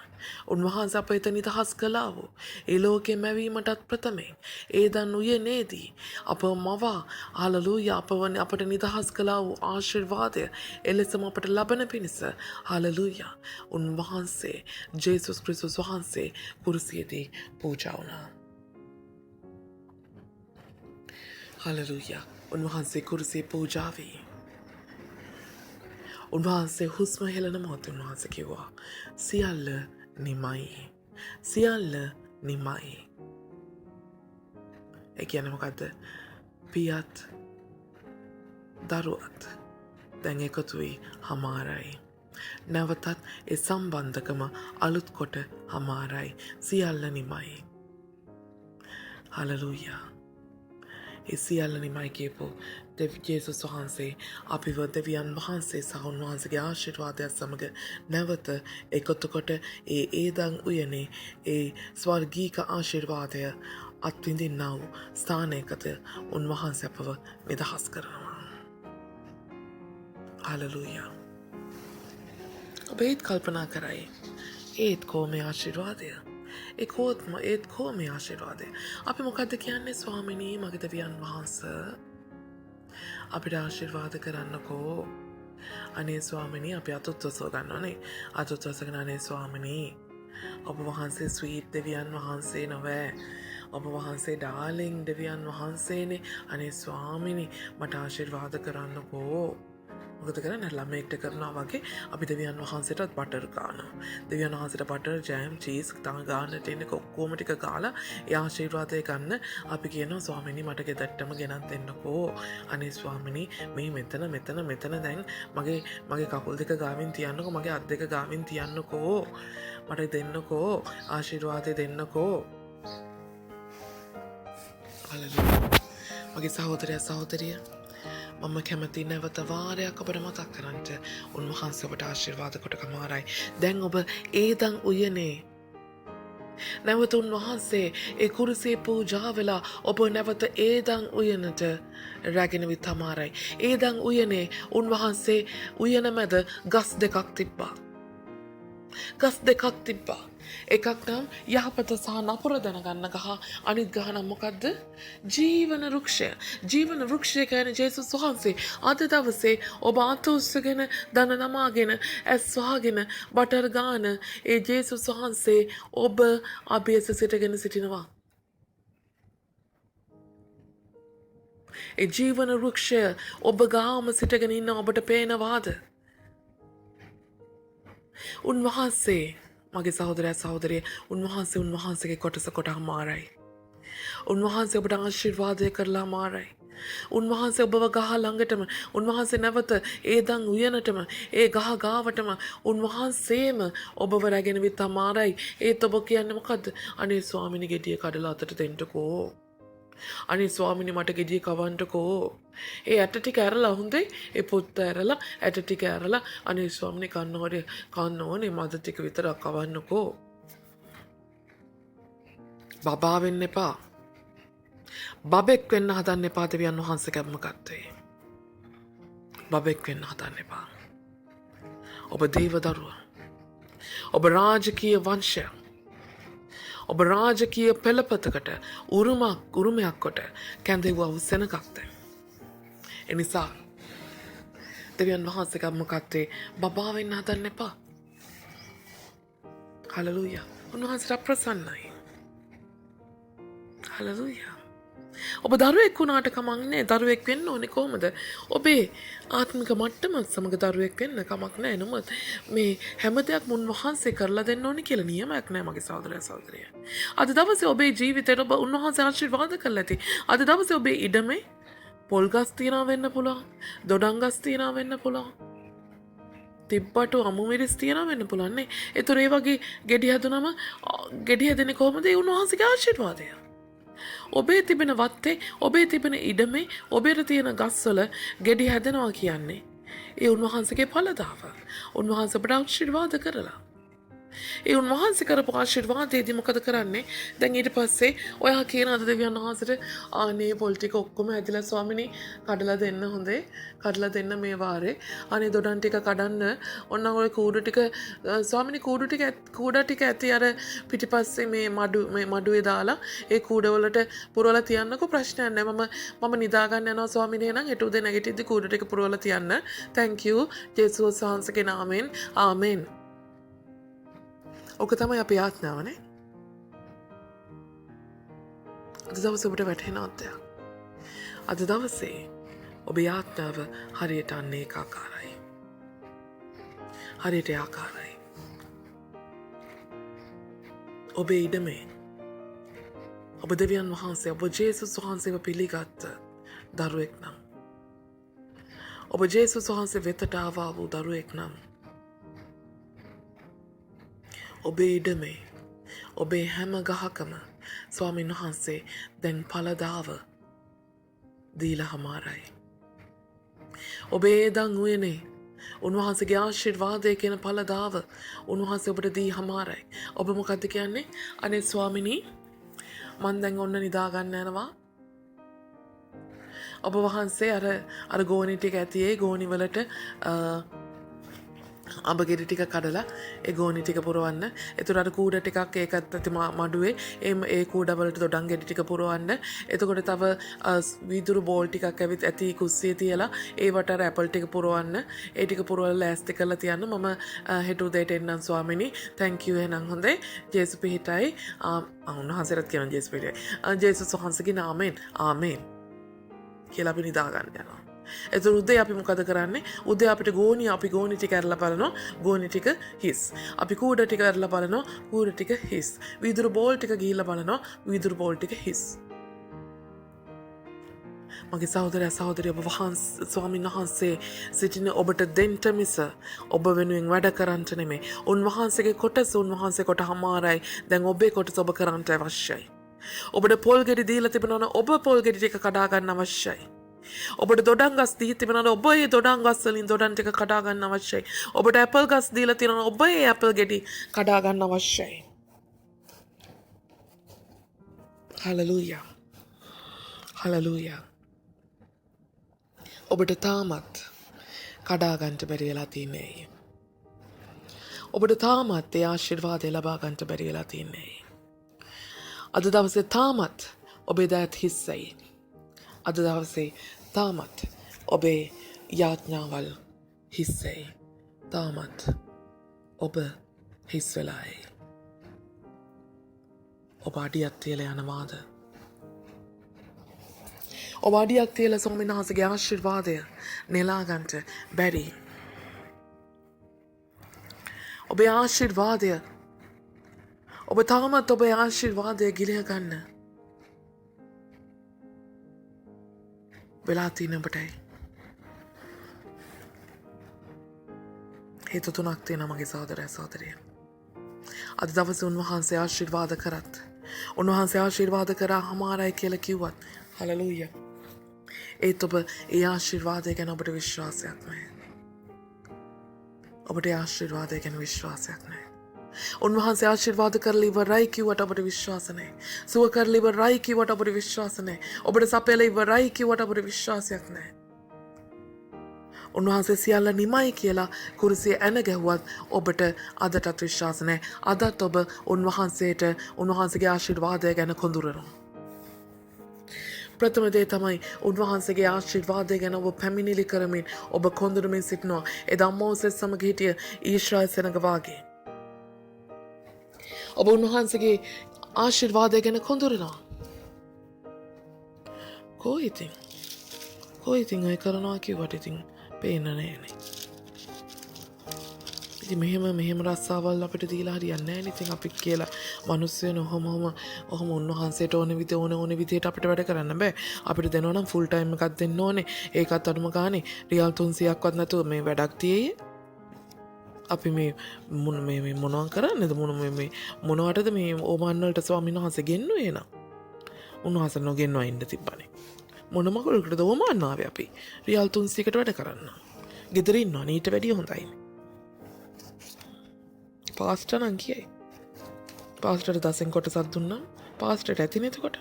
උන්වහන්සේ අප වෙත නිදහස් කළා වූ ඒ ලෝකෙ මැවීමටත් ප්‍රථමයෙන් ඒදන් උයනේදී අප මවා හලලූයා අපට නිදහස් කළා වූ ආශිර්වාදය එලෙසම අපට ලබන පිණිස හලලූයා උන්වහන්සේ ජේසුස් ක්‍රිස්තුස් වහන්සේ කුරුසියේදී පූජා වුණා. හලලූයා. උන්වහන්සේ කුරුසියේ පූජා වී උන්වහන්සේ හුස්ම හෙළන මොහොතේ උන්වහන්සේ කිව්වා සියල්ල නිමයි. සියල්ල නිමයි. ඒ කියන්නේ මොකද්ද? පියත් දරුවත් දැන් එකතු වී හමාරයි. නැවතත් ඒ සම්බන්ධකම අලුත් කොට හමාරයි. සියල්ල නිමයි. හලලූයා. ඒ සියල්ල නිමයි කියපු ජේසුස් වහන්සේ අපිව දෙවියන් වහන්සේ සහ උන්වහන්සේගේ ආශිර්වාදයක් සමග නැවත එකතු කොට ඒදන් උයනේ ඒ ස්වර්ගීක ආශිර්වාදය අත්විඳින්නා වූ ස්ථානයකට උන්වහන්සේ අපව නිදහස් කරනවා. හලලූයා. ඔබ ඒත් කල්පනා කරයි ඒත් කෝමේ ආශිර්වාදය. ඒත් කෝමේ ආශිර්වාදය. අපි මොකද්ද කියන්නේ? ස්වාමිනී මගේ දෙවියන් වහන්සේ අපිට ආශිර්වාද කරන්නකෝ. අනේ ස්වාමිනී අපි අතුත්වසව ගන්නවනේ. අතුත්වසගෙන අනේ ස්වාමිනී ඔබ වහන්සේ ස්වීට් දෙවියන් වහන්සේ නොවේ. ඔබ වහන්සේ ඩාලිං දෙවියන් වහන්සේනේ. අනේ ස්වාමිනී මට ආශිර්වාද කරන්නකෝ. මොකද කරන්නේ? ළමයෙක්ට කරනවා වගේ අපි දෙවියන් වහන්සේටත් බටර් ගන්නවා. දෙවියන් වහන්සේට බටර්, ජෑම්, චීස් තම ගන්නට ඉන්නේ ඔක්කොම ටික ගාලා ඒ ආශිර්වාදය ගන්න අපි කියනවා ස්වාමිනී මට ගෙදරටම ගෙනත් දෙන්නකෝ. අනේ ස්වාමිනී මේ මෙතන දැන් මගේ කකුල් දෙක ගාවින් තියන්නකෝ, මගේ අත් දෙක ගාවින් තියන්නකෝ. මට දෙන්නකෝ ආශිර්වාදය දෙන්නකෝ. හලලූයා. මගේ සහෝදරයා සහෝදරිය මම කැමති නැවත වාරයක් ඔබට මතක් කරන්නට උන්වහන්සේ ඔබට ආශිර්වාද කොට කමාරයි. දැන් ඔබ ඒදන් උයනේ නැවත උන්වහන්සේ ඒ කුරුසේ පූජා වෙලා ඔබ නැවත ඒදන් උයනට රැගෙන විත් තමාරයි. ඒදන් උයනේ උන්වහන්සේ උයන මැද ගස් දෙකක් තිබ්බා. ගස් දෙකක් තිබ්බා. එකක් නම් යහපත සහ නපුර දැනගන්න ගහ, අනිත් ගහ නම් මොකද්ද? ජීවන වෘක්ෂය. ජීවන වෘක්ෂය කියන්නේ ජේසුස් වහන්සේ. අද දවසේ ඔබ අත උස්සගෙන දන නමාගෙන ඇස් වහගෙන බටර් ගාන ඒ ජේසුස් වහන්සේ ඔබ අභියස සිටගෙන සිටිනවා. ඒ ජීවන වෘක්ෂය ඔබ ගාම සිටගෙන ඉන්න ඔබට පේනවාද? උන්වහන්සේ මගේ සහෝදරයා සහෝදරිය උන්වහන්සේගේ කොටස කොට හමාරයි. උන්වහන්සේ ඔබට ආශිර්වාදය කරලා හමාරයි. උන්වහන්සේ ඔබව ගහ ළඟටම උන්වහන්සේ නැවත ඒදන් උයනටම ඒ ගහ ගාවටම උන්වහන්සේම ඔබව රැගෙන විත් හමාරයි. ඒත් ඔබ කියන්නේ මොකද්ද? අනේ ස්වාමිනී ගෙඩිය කඩලා අතට දෙන්නකෝ. අනේ ස්වාමිනී මට ගෙඩිය කවන්නකෝ. ඒ ඇට ටික ඇරලා හොඳේ ඒ පොත්ත ඇරලා ඇට ටික ඇරලා අනේ ස්වාමිනී කන්න ඕනේ මද ටික විතරක් කවන්නකෝ. බබා වෙන්න එපා. බබෙක් වෙන්න හදන්න එපා. දෙවියන් වහන්සේ කැපම ගත්තේ. බබෙක් වෙන්න හදන්න එපා. ඔබ දේව දරුවා. ඔබ රාජකීය වංශය. ඔබ රාජකීය පෙළපතකට උරුමයක් කොට කැඳෙව්වා වූ සෙනගක්ද. එනිසා දෙවියන් වහන්සේ ගම්මකත්තේ බබා වෙන්න හදන්න එපා. හලලූයා. උන්වහන්සේට අප්‍රසන්නයි. හලලූයා. ඔබ දරුවෙක් වුණාට කමක් නැහැ. දරුවෙක් වෙන්න ඕනේ කොහොමද? ඔබේ ආත්මික මට්ටමත් සමග දරුවෙක් වෙන්න කමක් නැහැ. නමුත් මේ හැම දෙයක්ම උන්වහන්සේ කරලා දෙන්න ඕනේ කියලා නියමයක් නැහැ මගේ සහෝදරයා සහෝදරිය. අද දවසේ ඔබේ ජීවිතේට ඔබ උන්වහන්සේ ආශිර්වාද කරලා ඇති. අද දවසේ ඔබේ ඉඩමේ පොල් ගස් තියනවා වෙන්න පුළුවන්. දොඩම් ගස් තියනවා වෙන්න පුළුවන්. තිබ්බට අමු මිරිස් තියනවා වෙන්න පුළුවන් නේ. ඒතර ඒ වගේ ගෙඩි හැදුනම ගෙඩි හැදෙන්නේ කොහොමද? ඒ උන්වහන්සේගේ ආශිර්වාදය. ඔබේ තිබෙන වත්තේ, ඔබේ තිබෙන ඉඩමේ, ඔබේ තියෙන ගස්වල ගෙඩි හැදෙනවා කියන්නේ ඒ උන්වහන්සේගේ ඵලදාව. උන්වහන්සේ අපට ආශිර්වාද කරලා. ඒ උන්වහන්සේ කරපු ආශිර්වාදයේදී මොකද කරන්නේ? දැන් ඊට පස්සේ ඔයා කියන අද දෙවියන් වහන්සේට අනේ පොල් ටික ඔක්කොම හැදිලා ස්වාමිනී කඩලා දෙන්න හොඳේ. කඩලා දෙන්න මේ වාරේ. අනේ දොඩම් ටික කඩන්න. ඔන්න ඔය කූඩු ටික ස්වාමිනී කූඩ ටික ඇති අර පිටිපස්සේ මේ මඩුවේ දාලා ඒ කූඩ වලට පුරවලා තියන්නකෝ ප්‍රශ්නයක් නැහැ. මම නිදා ගන්න යනවා ස්වාමිනී එහෙනම් හෙට උදේ නැගිටිද්දි කූඩ ටික පුරවලා තියන්න. thank you ජේසුස් වහන්සේගේ නාමයෙන් ආමෙන්. ඕක තමයි අපේ ආඥාවනේ. අද දවසේ ඔබට වැටහෙන අත්දැක. අද දවසේ ඔබේ ආඥාව හරියට අන්න ඒකාකාරයි. හරියට ආකාරයි. ඔබේ ඉඩමේ ඔබ දෙවියන් වහන්සේ ඔබ ජේසුස් වහන්සේව පිළිගත්ත දරුවෙක් නම් ඔබ ජේසුස් වහන්සේ වෙතට ආවා වූ දරුවෙක් නම් ඔබේ ඉඩමේ ඔබේ හැම ගහකම ස්වාමීන් වහන්සේ දැන් ඵලදාව දීලා හමාරයි. ඔබේ දන් උයනේ උන්වහන්සේගේ ආශිර්වාදය කියන ඵලදාව උන්වහන්සේ ඔබට දී හමාරයි. ඔබ මොකද්ද කියන්නේ? අනේ ස්වාමිනී මන් දැන් ඔන්න නිදා ගන්න යනවා. ඔබ වහන්සේ අර ගෝණි ටික ඇති ඒ ගෝණි වලට අඹ ගෙඩි ටික කඩලා ඒ ගෝණි ටික පුරවන්න. ඒතර අර කූඩ ටිකක් ඒකත් ඇති මඩුවේ ඒ කූඩ වලට දොඩම් ගෙඩි ටික පුරවන්න. එතකොට තව වීදුරු බෝල් ටිකක් ඇති කුස්සියේ තියලා ඒවට අර ඇපල් ටික පුරවන්න. ඒ ටික පුරවලා ලෑස්ති කරලා තියන්න. මම හෙට උදේට එන්නම් ස්වාමිනී. thank you එහෙනම් හොඳයි. ජේසු පිහිටයි. උන්වහන්සේට කියන ජේසු පිහිටයි. ජේසුස් වහන්සේගේ නාමයෙන් ආමෙන් කියලා අපි නිදා ගන්න යනවා. එතකොට උදේ අපි මොකද කරන්නේ? උදේ අපිට අපි ගෝණි ටික අරලා බලනවා. ගෝණි ටික හිස්. අපි කූඩ ටික අරලා බලනවා. කූඩ ටික හිස්. වීදුරු බෝල් ටික ගිහිල්ලා බලනවා. වීදුරු බෝල් ටික හිස්. මගේ සහෝදරයා සහෝදරිය ඔබ වහන්සේ ස්වාමීන් වහන්සේ සිටින ඔබට දෙන්න මිස ඔබ වෙනුවෙන් වැඩ කරන්නට නෙමෙයි. උන්වහන්සේගේ කොටස උන්වහන්සේ කොට හමාරයි. දැන් ඔබේ කොටස ඔබ කරන්නට අවශ්‍යයි. ඔබට පොල් ගෙඩි දීලා තිබෙනවා නම් ඔබ පොල් ගෙඩි ටික කඩා ගන්න අවශ්‍යයි. ඔබට දොඩම් ගස් දී තිබෙනවා නම් ඔබ ඒ දොඩම් ගස් වලින් දොඩම් ටික කඩා ගන්න අවශ්‍යයි. ඔබට ඇපල් ගස් දීලා තියෙනවා නම් ඔබ ඒ ඇපල් ගෙඩි කඩා ගන්න අවශ්‍යයි. හලලූයා. හලලූයා. ඔබට තාමත් කඩා ගන්නට බැරි වෙලා තින්නේ. ඔබට තාමත් ඒ ආශිර්වාදය ලබා ගන්නට බැරි වෙලා තින්නේ. අද දවසේ තාමත් ඔබේ දයත් හිස්සයි. අද දවසේ තාමත් ඔබේ යාඥාවල් හිස්සයි. තාමත් ඔබ හිස් වෙලායි. ඔබ අඩියක් තියලා යනවාද? ඔබ අඩියක් තියලා ස්වාමීන් වහන්සේගේ ආශිර්වාදය නෙලා ගන්නට බැරි. ඔබේ ආශිර්වාදය ඔබ තාමත් ඔබේ ආශිර්වාදය ගිලිහ ගන්න වෙලා තියෙන ඔබටයි. හේතු තුනක් තියෙනවා මගේ සහෝදරයා සහෝදරිය. අද දවසේ උන්වහන්සේ ආශිර්වාද කරත් උන්වහන්සේ ආශිර්වාද කරා හමාරයි කියලා කිව්වත් හලලූයා. ඒත් ඔබ ඒ ආශිර්වාදය ගැන ඔබට විශ්වාසයක් නැහැ. ඔබට ආශිර්වාදය ගැන විශ්වාසයක් නැහැ. උන්වහන්සේ ආශිර්වාද කරලා ඉවරයි කිව්වට ඔබට විශ්වාස නැහැ. සුව කරලා ඉවරයි කිව්වට ඔබට විශ්වාස නැහැ. ඔබට සපයලා ඉවරයි කිව්වට ඔබට විශ්වාසයක් නැහැ. උන්වහන්සේ සියල්ල නිමයි කියලා කුරුසිය ඇන ගැහුවත් ඔබට අදටත් විශ්වාස නැහැ. අදත් ඔබ උන්වහන්සේට උන්වහන්සේගේ ආශිර්වාදය ගැන කොඳුරනවා. ප්‍රථම දේ තමයි උන්වහන්සේගේ ආශිර්වාදය ගැන ඔබ පැමිණිලි කරමින් ඔබ කොඳුරමින් සිටිනවා. එදා මෝසෙස් සමග හිටිය ඊශ්‍රායල් සෙනඟ වාගේ. ඔබ උන්වහන්සේගේ ආශිර්වාදය ගැන කොඳුරනවා. කො ඉතින් ඔය කරනවා කිව්වට ඉතින් පේන්නේ නෑනේ. ඉතින් මෙහෙම රස්සාවල් අපිට දීලා හරියන්නේ නෑනේ. ඉතින් අපි කියලා මිනිස්සුන් ඔහොම උන්වහන්සේට ඕන විදිහට අපිට වැඩ කරන්න බෑ. අපිට දෙනවා නම් ෆුල් ටයිම් එකක් දෙන්න ඕනේ. ඒකත් අඩුම ගානේ රියල් 300ක්වත් නැතුව මේ වැඩක් තියේයි. අපි මේ මොනවා කරන්නේද මොනවටද මේ ඕමන් වලට ස්වාමීන් වහන්සේ ගෙන්නුවේ එහෙනම්? උන්වහන්සේ නොගෙන්නවා ඉන්න තිබ්බනේ. මොන මගලකටද ඕමන් ආවේ අපි? රියල් 300කට වැඩ කරන්න. ගෙදර ඉන්නවා ඊට වැඩිය හොඳයි. පාස්ටර් නම් කියයි. පාස්ටර්ට 10න් කොටසක් දුන්නා. පාස්ටර්ට ඇතිනේ එතකොට.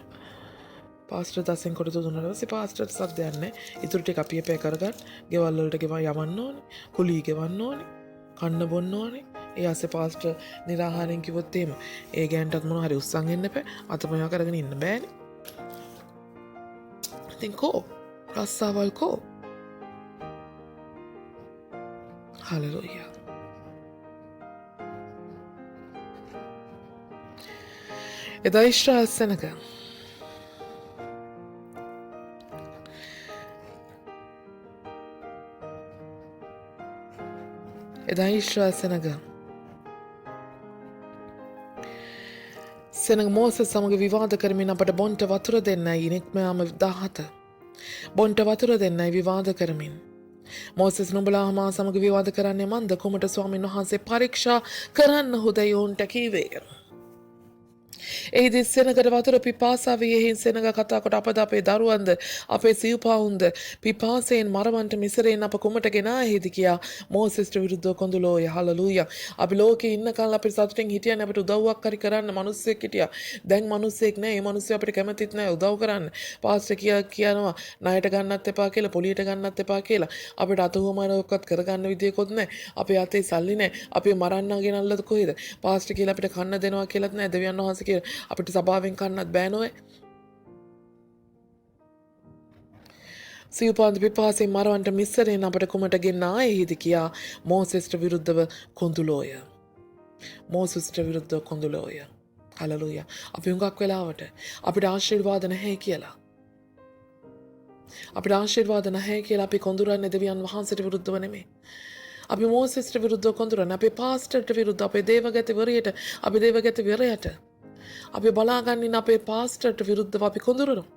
පාස්ටර් 10න් කොටස දුන්නාට පස්සේ පාස්ටර්ට සද්දයක් නැහැ. ඊටු ටික අපි එපේ කරගන්න. ගෙවල් වලට ගෙවා යවන්න ඕනේ. කුලී ගෙවන්න ඕනේ. කන්න බොන්න ඕනේ. ඒ ආසේ පාස්ටර් නිරාහාරයෙන් කිව්වොත් එහෙම ඒ ගෑන්ටත් මොනවා හරි උස්සන් එන්න එපා. අතපොයා කරගෙන ඉන්න බෑනේ. ඉතින් රස්සාවල් හලෙලූයා. එදා ඊශ්‍රායල් සෙනඟ සෙනඟ මෝසෙස් සමග විවාද කරමින් අපට බොන්ට වතුර දෙන්නයි නික්මයාම 17 බොන්ට වතුර දෙන්නයි විවාද කරමින් මෝසෙස් නුඹලා මා සමග විවාද කරන්නේ මන්ද කොමට ස්වාමීන් වහන්සේ පරීක්ෂා කරන්න හොදයි ඔවුන්ට කීවේය. එහිදී සෙනඟට වතුර පිපාසාවේ එහින් සෙනඟ කතා කොට අපද අපේ දරුවන්ද අපේ සිව්පාවුන්ද පිපාසයෙන් මරවන්ට මිසරෙන් අප කුමට ගෙනා එහිදී කියා මෝසෙස්ට විරුද්ධව කොඳුලෝය. හලලූයා. අපි ලෝකේ ඉන්න කාලේ අපි සතුටින් හිටියනේ අපිට උදව්වක් හරි කරන්න මිනිස්සෙක් හිටියා. දැන් මිනිස්සෙක් නැහැ. මේ මිනිස්සු අපිට කැමතිත් නැහැ උදව් කරන්න. පාස්ටර් කියනවා ණයට ගන්නත් එපා කියලා පොලියට ගන්නත් එපා කියලා. අපිට අතහොමරක්වත් කරගන්න විදියකොත් නැහැ. අපේ අතේ සල්ලි නැහැ. අපි මරන්න ගෙනල්ලද කොහෙද? පාස්ටර් කියලා අපිට කන්න දෙනවා කියලාත් නැහැ. දෙවියන් වහන්සේ කියලා අපිට සභාවෙන් කන්නත් බෑ නෝයි. සිව්පාන්ද පිපාසයෙන් මරවන්ට මිස්සරෙන් අපට කුමට ගෙන්නා එහිදී කියා මෝසෙස්ට විරුද්ධව කොඳුලෝය. හලලූයා. අපි හුඟක් වෙලාවට අපිට ආශිර්වාද නැහැ කියලා. අපි කොඳුරන්නේ දෙවියන් වහන්සේට විරුද්ධව නෙමෙයි. අපි මෝසෙස්ට විරුද්ධව කොඳුරන්නේ අපේ පාස්ටර්ට විරුද්ධව අපේ දේවගතවරයට අපි බලාගන්නින් අපේ පාස්ටර්ට විරුද්ධව අපි කොඳුරනවා.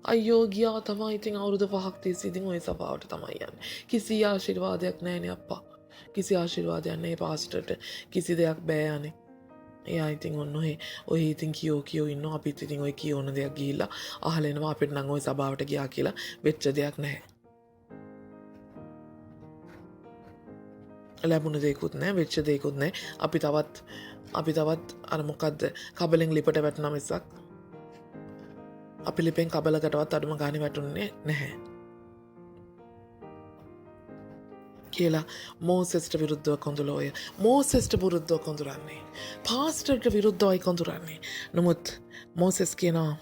අයියෝ ගියා තමයි ඉතින් අවුරුදු 5ක් තිස්සේ ඉතින් ওই සභාවට තමයි යන්නේ. කිසි ආශිර්වාදයක් නැහැනේ අප්පා. කිසි ආශිර්වාදයක් නැහැ පාස්ටර්ට. කිසි දෙයක් බෑ යන්නේ. එයා ඉතින් ඔය ඉතින් කියෝ ඉන්නවා. අපිත් ඉතින් ඔය කියෝන දෙයක් ගිහිල්ලා අහලා එනවා අපිට නම් ওই සභාවට ගියා කියලා වෙච්ච දෙයක් නැහැ. ලැබුණ දෙයක්වත් නැහැ, වෙච්ච දෙයක්වත් නැහැ. අපි තවත් අර මොකද්ද කබලෙන් ලිපට වැටුණා මිසක් අපි ලිපෙන් කබලකටවත් අඩුම ගානේ වැටුන්නේ නැහැ කියලා මෝසෙස්ට විරුද්ධව කොඳුලෝය. මෝසෙස්ට විරුද්ධව කොඳුරන්නේ පාස්ටර්ට විරුද්ධවයි කොඳුරන්නේ. නමුත් මෝසෙස් කියනවා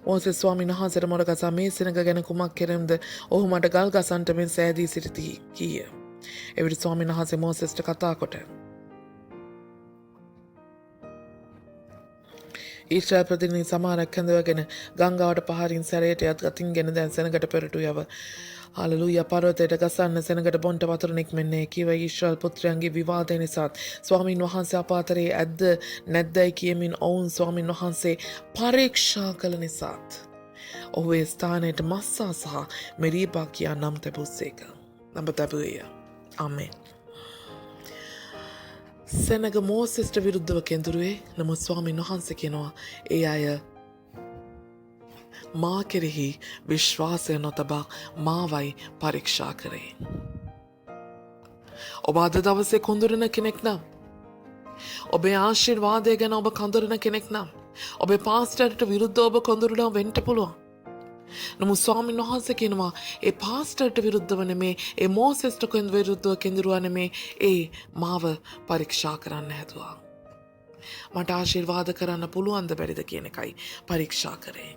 මෝසෙස් ස්වාමීන් වහන්සේට මොරගසා මේ සෙනඟ ගැන කුමක් කෙරෙම්ද? ඔහු මට ගල් ගසන්ට මෙන් සෑදී සිටිති කීය. එවිට ස්වාමීන් වහන්සේ මෝසෙස්ට කතා කොට ඊශ්‍රායල් ප්‍රතිනිධි සමහරක් කැඳවගෙන ගංගාවට පහරින් සැරයට යත් ගතින්ගෙන දැන් සෙනඟට පෙරටු යව. හලලූයා. පර්වතයට ගසන්න සෙනඟට බොන්ට වතුර නික්මෙන්නේ කිව ඊශ්‍රායල් පුත්‍රයන්ගේ විවාදය නිසාත් ස්වාමීන් වහන්සේ අප අතරේ ඇද්ද නැද්දයි කියමින් ඔවුන් ස්වාමීන් වහන්සේ පරීක්ෂා කළ නිසාත් ඔහු ඒ ස්ථානයට මස්සා සහ මෙරීබා කියා නම් තැබුස්සේක. නම තැබුවේය. ආමෙන්. සෙනඟ මෝසෙස්ට විරුද්ධව කෙඳුරුවේ. නමුත් ස්වාමීන් වහන්සේ කියනවා ඒ අය මා කෙරෙහි විශ්වාසය නොතබා මාවයි පරීක්ෂා කරේ. ඔබ අද දවසේ කොඳුරන කෙනෙක් නම්, ඔබේ ආශිර්වාදය ගැන ඔබ කොඳුරන කෙනෙක් නම්, ඔබේ පාස්ටර්ට විරුද්ධව ඔබ කොඳුරනවා වෙන්න පුළුවන්. නමුත් ස්වාමීන් වහන්සේ කියනවා ඒ පාස්ටර්ට විරුද්ධව නෙමේ, ඒ මෝසෙස්ට විරුද්ධව කෙඳිරුවා නෙමේ, ඒ මාව පරීක්ෂා කරන්න හැදුවා. මට ආශිර්වාද කරන්න පුළුවන්ද බැරිද කියන එකයි පරීක්ෂා කරේ.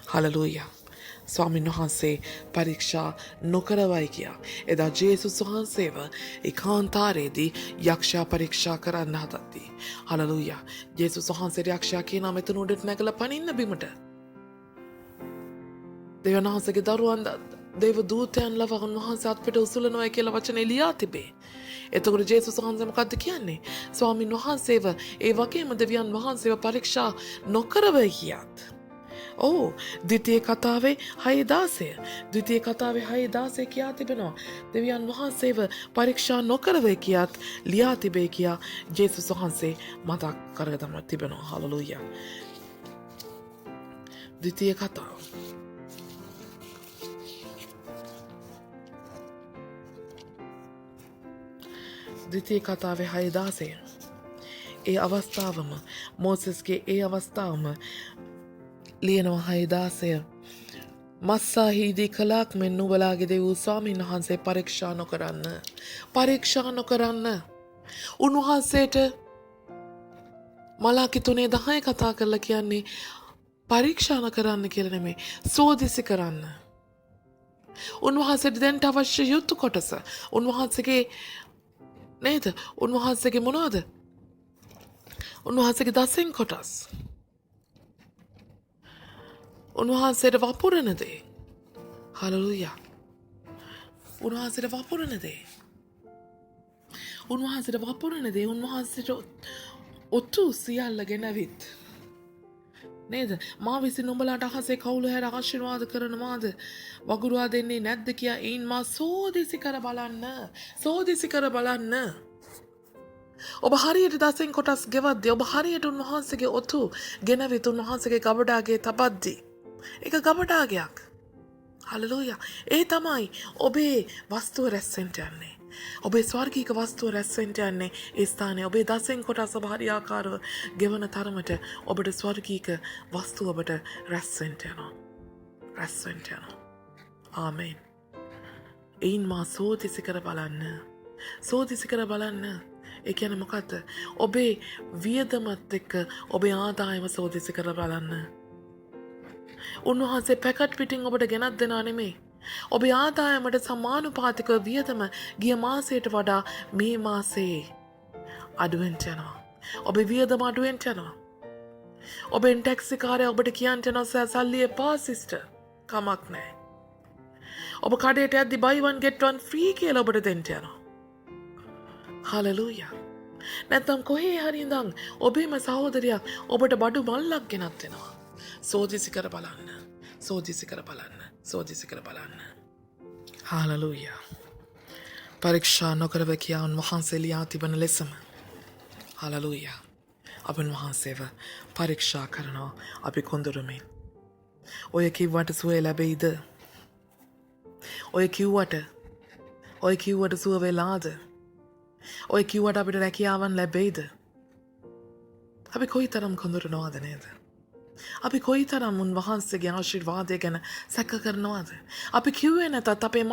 හලලූයා. ස්වාමීන් වහන්සේ පරීක්ෂා නොකරවයි කියා. එදා ජේසුස් වහන්සේව ඒ කාන්තාරයේදී යක්ෂයා පරීක්ෂා කරන්න හදද්දී. හලලූයා. ජේසුස් වහන්සේට යක්ෂයා කියනවා මෙතන උඩට නැගලා පනින්න බිමට. දෙවියන් වහන්සේගේ දරුවන් දේව දූතයන් ලව උන්වහන්සේ අත්පිට උසුලනවා කියලා වචනේ ලියා තිබේ. එතකොට ජේසුස් වහන්සේ මොකද්ද කියන්නේ? ස්වාමීන් වහන්සේව ඒ වගේම දෙවියන් වහන්සේව පරීක්ෂා නොකරව කියාත්. ද්විතීය කතාවේ 6:16. ද්විතීය කතාවේ 6:16 කියා තිබෙනවා. දෙවියන් වහන්සේව පරීක්ෂා නොකරව කියාත් ලියා තිබේ කියා ජේසුස් වහන්සේ මතක් කරගන්න තිබෙනවා. හලෙලූයා. ද්විතීය කතාව ද්විතීය කතාවේ 6:16. ඒ අවස්ථාවම මෝසෙස්ගේ ඒ අවස්ථාවම ලියනවා 6:16. මස්සාහිදී කලාක් මෙන් නුඹලාගේ දෙව් ස්වාමීන් වහන්සේ පරීක්ෂා නොකරන්න. පරීක්ෂා නොකරන්න. උන්වහන්සේට මලාකි 3:10 කතා කරලා කියන්නේ පරීක්ෂා නොකරන්න කියලා නෙමෙයි, සෝදිසි කරන්න. උන්වහන්සේට දැන්ට අවශ්‍ය යුතු කොටස උන්වහන්සේගේ නේද? උන්වහන්සේගේ මොනවද? උන්වහන්සේගේ 10 කොටස්. උන්වහන්සේට වපුරන දේ. හලෙලූයා. උන්වහන්සේට වපුරන දේ. උන්වහන්සේට වපුරන දේ. උන්වහන්සේට ඔත්තු සියල්ල ගෙනවිත්. නේද? මා විසින් නුඹලාට අහසේ කවුළු හැර ආශිර්වාද කරනවාද? වගුරුවා දෙන්නේ නැද්ද කියා ඊන් මා සෝදිසි කර බලන්න. සෝදිසි කර බලන්න. ඔබ හරියට 10 කොටස් ගෙවද්දී ඔබ හරියට උන්වහන්සේගේ ඔතු ගෙනවිත් උන්වහන්සේගේ ගබඩාගේ තබද්දී ඒක ගබඩාගයක්. හලෙලූයා. ඒ තමයි ඔබේ වස්තුව රැස්වෙන්න යන්නේ. ඔබේ ස්වර්ගීක වස්තුව රැස්වෙන්න යන්නේ ඒ ස්ථානයේ. ඔබේ 10 කොටස් ඔබ හරියාකාරව ගෙවන තරමට ඔබට ස්වර්ගීක වස්තුව ඔබට රැස්වෙන්න යනවා. රැස්වෙන්න යනවා. ආමේන්. එයින් මා සෝදිසි කර බලන්න. සෝදිසි කර බලන්න. ඒ කියන්නේ මොකද්ද? ඔබේ වියදමත් එක්ක ඔබේ ආදායම සෝදිසි කර බලන්න. උන්වහන්සේ පැකට් පිටින් ඔබට ගෙනත් දෙනා නෙමෙයි. ඔබේ ආදායමට සමානුපාතිකව වියදම ගිය මාසයට වඩා මේ මාසේ අඩුවෙන් යනවා. ඔබේ වියදම අඩුවෙන් යනවා. ඔබෙන් ටැක්සි කාරයා ඔබට කියන්න යනවා සල්ලි එපා සිස්ටර්. කමක් නැහැ. ඔබ කඩේට යද්දි buy one get one free කියලා ඔබට දෙන්න යනවා. හලෙලූයා. නැත්නම් කොහේ හරි ඉඳන් ඔබේම සහෝදරයක් ඔබට බඩු මල්ලක් ගෙනත් දෙනවා. සෝදිසි කර බලන්න. සෝදිසි කර බලන්න. සෝදිසි කර බලන්න. හලෙලූයා. පරීක්ෂා නොකරව කියා උන්වහන්සේ ලියා තිබෙන ලෙසම හලෙලූයා. අපන් වහන්සේව පරීක්ෂා කරනවා අපි කොඳුරමින්. ඔය කිව්වට සුවය ලැබෙයිද? ඔය කිව්වට සුව වෙලාද? ඔය කිව්වට අපිට රැකියාවන් ලැබෙයිද? අපි කොයිතරම් කොඳුරනවද නේද? අපි කොයිතරම් උන්වහන්සේගේ ආශිර්වාදය ගැන සැක කරනවද? අපි කිව්වේ නැතත් අපේ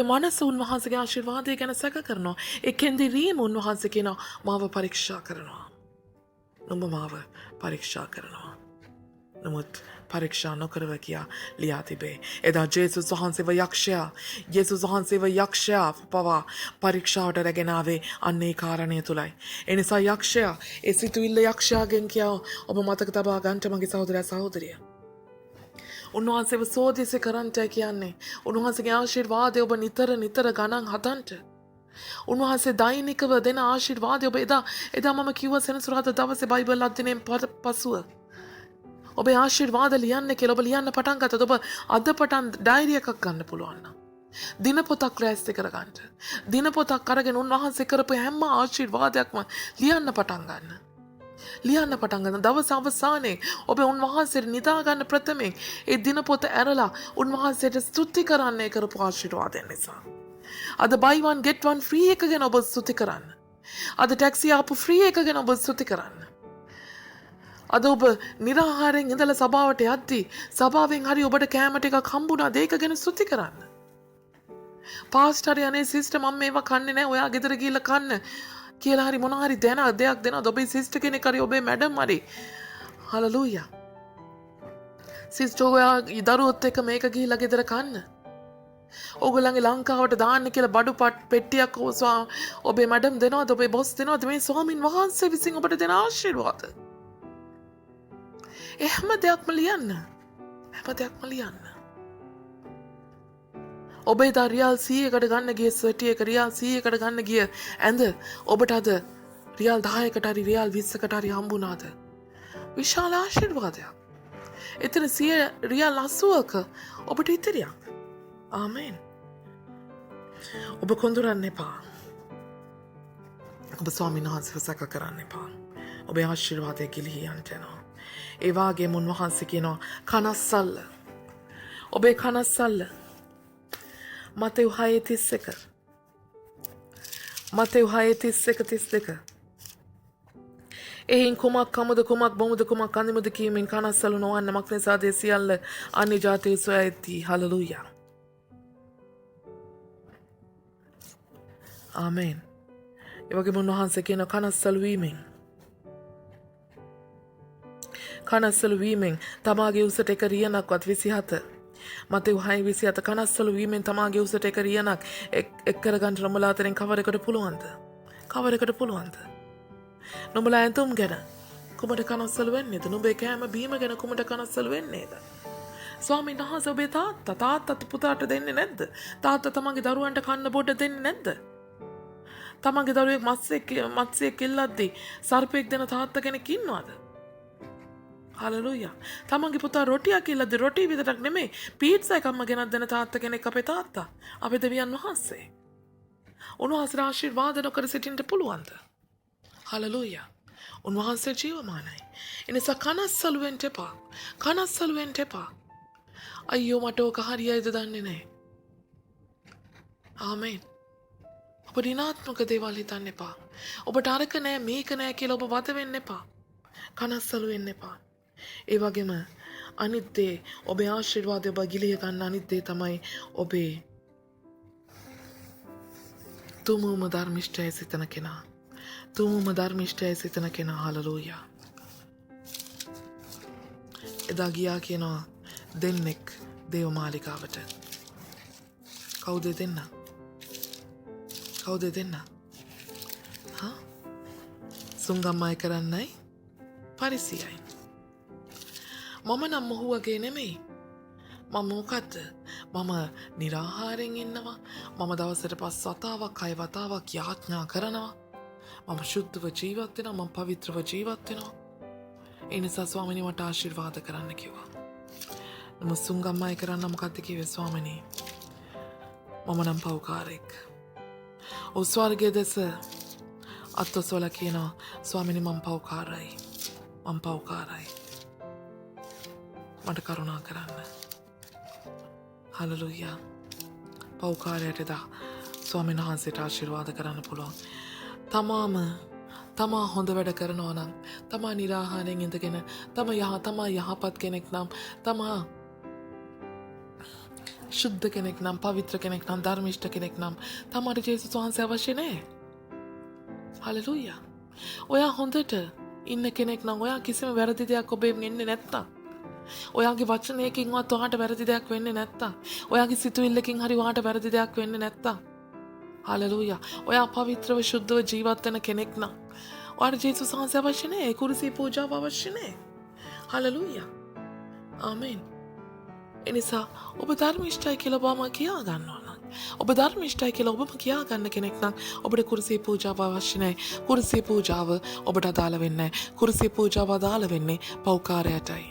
මනස උන්වහන්සේගේ ආශිර්වාදය ගැන සැක කරනවා. ඒකෙන්දි රීම උන්වහන්සේ කියනවා මාව පරීක්ෂා කරනවා. නුඹ මාව පරීක්ෂා කරනවා. නමුත් පරීක්ෂා නොකරව කියා ලියා තිබේ. එදා ජේසුස් වහන්සේව යක්ෂයා පවා පරීක්ෂාවට රැගෙන ආවේ අන්න ඒ කාරණය තුලයි. ඒ නිසා යක්ෂයා ඒ සිතුවිල්ල යක්ෂයාගෙන් කියා ඔබ මතක තබා ගන්නට මගේ සහෝදරයා සහෝදරිය. උන්වහන්සේව සෝදිසි කරන්නට කියන්නේ උන්වහන්සේගේ ආශිර්වාදය ඔබ නිතර ගණන් හදන්නට. උන්වහන්සේ දෛනිකව දෙන ආශිර්වාදය ඔබ එදා මම කිව්ව සෙනසුරාදා දවසේ බයිබල් අධ්‍යයනයෙන් පසුව ඔබේ ආශිර්වාද ලියන්න කියලා ඔබ ලියන්න පටන් ගත්තොත් ඔබ අද පටන් ඩයරි එකක් ගන්න පුළුවන් නම් දිනපොතක් රැස්ති කරගන්න. දිනපොතක් අරගෙන උන්වහන්සේ කරපු හැම ආශිර්වාදයක්ම ලියන්න පටන් ගන්න. දවස අවසානයේ ඔබ උන්වහන්සේට නිදා ගන්න ප්‍රථමයෙන් ඒ දිනපොත ඇරලා උන්වහන්සේට ස්තුති කරන්න කරපු ආශිර්වාදයන් නිසා. අද buy one get one free එක ගැන ඔබ ස්තුති කරන්න. අද ටැක්සි ආපු ෆ්‍රී එක ගැන ඔබ ස්තුති කරන්න. අද ඔබ නිරාහාරයෙන් ඉඳලා සභාවට යද්දී සභාවෙන් හරි ඔබට කෑම ටිකක් හම්බුණාද ඒක ගැන ස්තුති කරන්න. පාස්ටර් අනේ සිස්ටර් මම මේවා කන්නේ නැහැ ඔයා ගෙදර ගිහලා කන්න කියලා හරි මොනවා හරි දෙයක් දෙනවද ඔබේ සිස්ටර් කෙනෙක් හරි ඔබේ මැඩම් හරි හලලූයා සිස්ටර් ඔයා දරුවොත් එක්ක මේක ගිහලා ගෙදර කන්න ඕගොල්ලන්ගේ ලංකාවට දාන්න කියලා බඩු පෙට්ටියක් ඔබේ මැඩම් දෙනවද ඔබේ බොස් දෙනවද මේ ස්වාමින් වහන්සේ විසින් ඔබට දෙන ආශිර්වාද හැම දෙයක්ම ලියන්න ඔබේ දා රියල් 100කට ගන්න ගිය ස්වැටි එක රියල් 100කට ගන්න ගිය ඇඳ ඔබට අද රියල් 10කට හරි රියල් 20කට හරි හම්බුණාද විශාල ආශිර්වාදයක් එතන 100 රියල් 80ක ඔබට ඉතිරියක් ආමෙන් ඔබ කොඳුරන්න එපා ඔබ ස්වාමීන් වහන්සේව සැක කරන්න එපා ඔබේ ආශිර්වාදය ගිලිහී යන්න යනවා ඒ වාගේම උන්වහන්සේ කියනවා කනස්සල්ල ඔබේ කනස්සල්ල මතෙව් 6:31 එයින් කුමක් කමුද කුමක් බොමුද කුමක් අඳිමුද කීමෙන් කනස්සලු නොවන්න මක් නිසාද ඒ සියල්ල අන්‍ය ජාතිය සොයා ඇති හලලූයා ආමෙන් ඒ වගේම උන්වහන්සේ කියන කනස්සලු වීමෙන් තමාගේ උසට එක රියනක්වත් 27 මතෙව් 6:27 කනස්සලු වීමෙන් තමාගේ උසට එක රියනක් එක් කරගන්න නුඹලා අතරින් කවරකට පුළුවන්ද නුඹලා ඇඳුම් ගැන කුමට කනස්සලු වෙන්නේද නුඹේ කෑම බීම ගැන කුමට කනස්සලු වෙන්නේද ස්වාමීන් වහන්සේ ඔබේ තාත්තා පුතාට දෙන්නේ නැද්ද තාත්තා තමන්ගේ දරුවන්ට කන්න බොඩ දෙන්නේ නැද්ද තමන්ගේ දරුවෙක් මත්ස්‍යයෙක් ඉල්ලද්දී සර්පෙක් දෙන තාත්තා කෙනෙක් ඉන්නවද හලලූයා තමන්ගේ පුතා රොටියක් ඉල්ලද්දී රොටි විතරක් නෙමෙයි පීට්සා එකක්ම ගෙනත් දෙන තාත්තා කෙනෙක් අපේ තාත්තා අපේ දෙවියන් වහන්සේ උන්වහන්සේ ආශිර්වාද නොකර සිටින්න පුළුවන්ද හලලූයා උන්වහන්සේ ජීවමානයි එනිසා කනස්සලු වෙන්න එපා අයියෝ මට ඕක හරියයිද දන්නේ නැහැ ආමෙන් ඔබ ඍණාත්මක දේවල් හිතන්න එපා ඔබට අරක නෑ මේක නෑ කියලා ඔබ වද වෙන්න එපා කනස්සලු වෙන්න එපා ඒ වගේම අනිත් දේ ඔබේ ආශිර්වාදය ඔබ ගිලිහ ගන්න අනිත් දේ තමයි ඔබේ තුමුම ධර්මිෂ්ඨය සිතන කෙනා හලලූයා එදා ගියා කියනවා දෙන්නෙක් දේවමාලිකාවට කවුද දෙන්න සුංගම් අය කරන්නයි පරිසියයි මම නම් මොහු වගේ නෙමෙයි මම මොකද්ද මම නිරාහාරයෙන් ඉන්නවා මම දවසට 5 වතාවක් 6 වතාවක් යාඥා කරනවා මම ශුද්ධව ජීවත් වෙනවා මම පවිත්‍රව ජීවත් වෙනවා ඒ නිසා ස්වාමිනේ මට ආශිර්වාද කරන්න කිව්වා මම සුංගම් අය කරන්න මොකද්ද කිව්වේ ස්වාමිනේ මම නම් පව්කාරෙක් ඔව් ස්වර්ගයේ දෙස අත්ොසවල කියනවා ස්වාමිනේ මම පව්කාරයි මට කරුණා කරන්න හලලූයා පව්කාරයට එදා ස්වාමීන් වහන්සේට ආශිර්වාද කරන්න පුළුවන් තමා හොඳ වැඩ කරනවා නම් තමා නිරාහාරයෙන් ඉඳගෙන තමා යහපත් කෙනෙක් නම් තමා ශුද්ධ කෙනෙක් නම් පවිත්‍ර කෙනෙක් නම් ධර්මිෂ්ඨ කෙනෙක් නම් තමාට ජේසුස් වහන්සේ අවශ්‍ය නැහැ හලලූයා ඔයා හොඳට ඉන්න කෙනෙක් නම් ඔයා කිසිම වැරදි දෙයක් ඔබෙන් එන්නේ නැත්තම් ඔයාගේ වචනයකින්වත් ඔයාට වැරදි දෙයක් වෙන්නේ නැත්තම් ඔයාගේ සිතුවිල්ලකින් හරි ඔයාට වැරදි දෙයක් වෙන්නේ නැත්තම් හලලූයා ඔයා පවිත්‍රව ශුද්ධව ජීවත් වෙන කෙනෙක් නම් ඔයාට ජේසුස් වහන්සේ අවශ්‍ය නැහැ කුරුසිය පූජාව අවශ්‍ය නැහැ හලලූයා ආමෙන් එනිසා ඔබ ධර්මිෂ්ඨයි කියලා ඔබම කියා ගන්නවා නම් ඔබ ධර්මිෂ්ඨයි කියලා ඔබම කියා ගන්න කෙනෙක් නම් ඔබට කුරුසිය පූජාව අවශ්‍ය නැහැ කුරුසිය පූජාව ඔබට අදාළ වෙන්නේ නැහැ කුරුසිය පූජාව අදාළ වෙන්නේ පෞකාරයටයි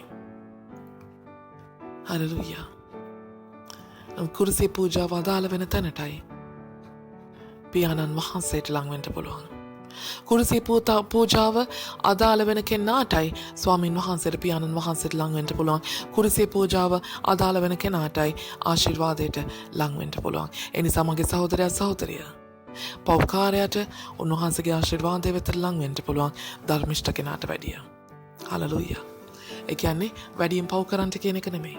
හලලූයා කුරුසිය පූජාව අදාළ වෙන තැනටයි පියාණන් වහන්සේට ලං වෙන්න පුළුවන් කුරුසිය පූජාව අදාළ වෙන කෙනාටයි ස්වාමින් වහන්සේට පියාණන් වහන්සේට ලං වෙන්න පුළුවන් කුරුසිය පූජාව අදාළ වෙන කෙනාටයි ආශිර්වාදයට ලං වෙන්න පුළුවන් ඒ නිසා මගේ සහෝදරයා සහෝදරිය පෞකාරයට උන්වහන්සේගේ ආශිර්වාදය වෙත ලං වෙන්න පුළුවන් ධර්මිෂ්ඨ කෙනාට වැඩිය හලලුයා. ඒ කියන්නේ වැඩියෙන් පව් කරන්නට කියන එක නෙමෙයි.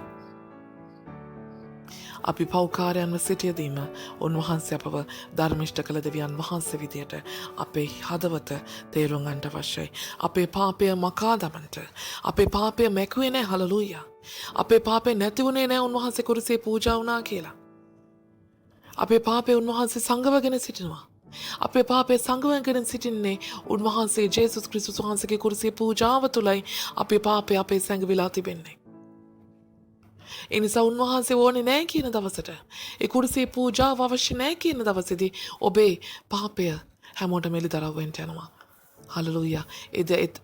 අපි පෞකාරයන්ව සිටියදීම උන්වහන්සේ අපව ධර්මිෂ්ඨ කළ දෙවියන් වහන්සේ විදියට අපේ හදවත තේරුම් ගන්නට අවශ්‍යයි. අපේ පාපය මකා දමන්නට. අපේ පාපය මැකුවේ නැහැ හලලුයා. අපේ පාපේ නැති වුණේ නැහැ උන්වහන්සේ කුරුසේ පූජා වුණා කියලා. අපේ පාපේ උන්වහන්සේ සංගවගෙන සිටිනවා. අපේ පාපේ සංගවගෙන සිටින්නේ උන්වහන්සේ ජේසුස් ක්‍රිස්තුස් වහන්සේගේ කුරුසේ පූජාව තුළයි අපේ පාපය අපේ සංගවිලා තිබෙන්නේ. එනිසා උන්වහන්සේ ඕනේ නැහැ කියන දවසට ඒ කුරුසේ පූජාව අවශ්‍ය නැහැ කියන දවසේදී ඔබේ පාපය හැමෝටම එළිදරව් වෙන්න යනවා. හලලුයා.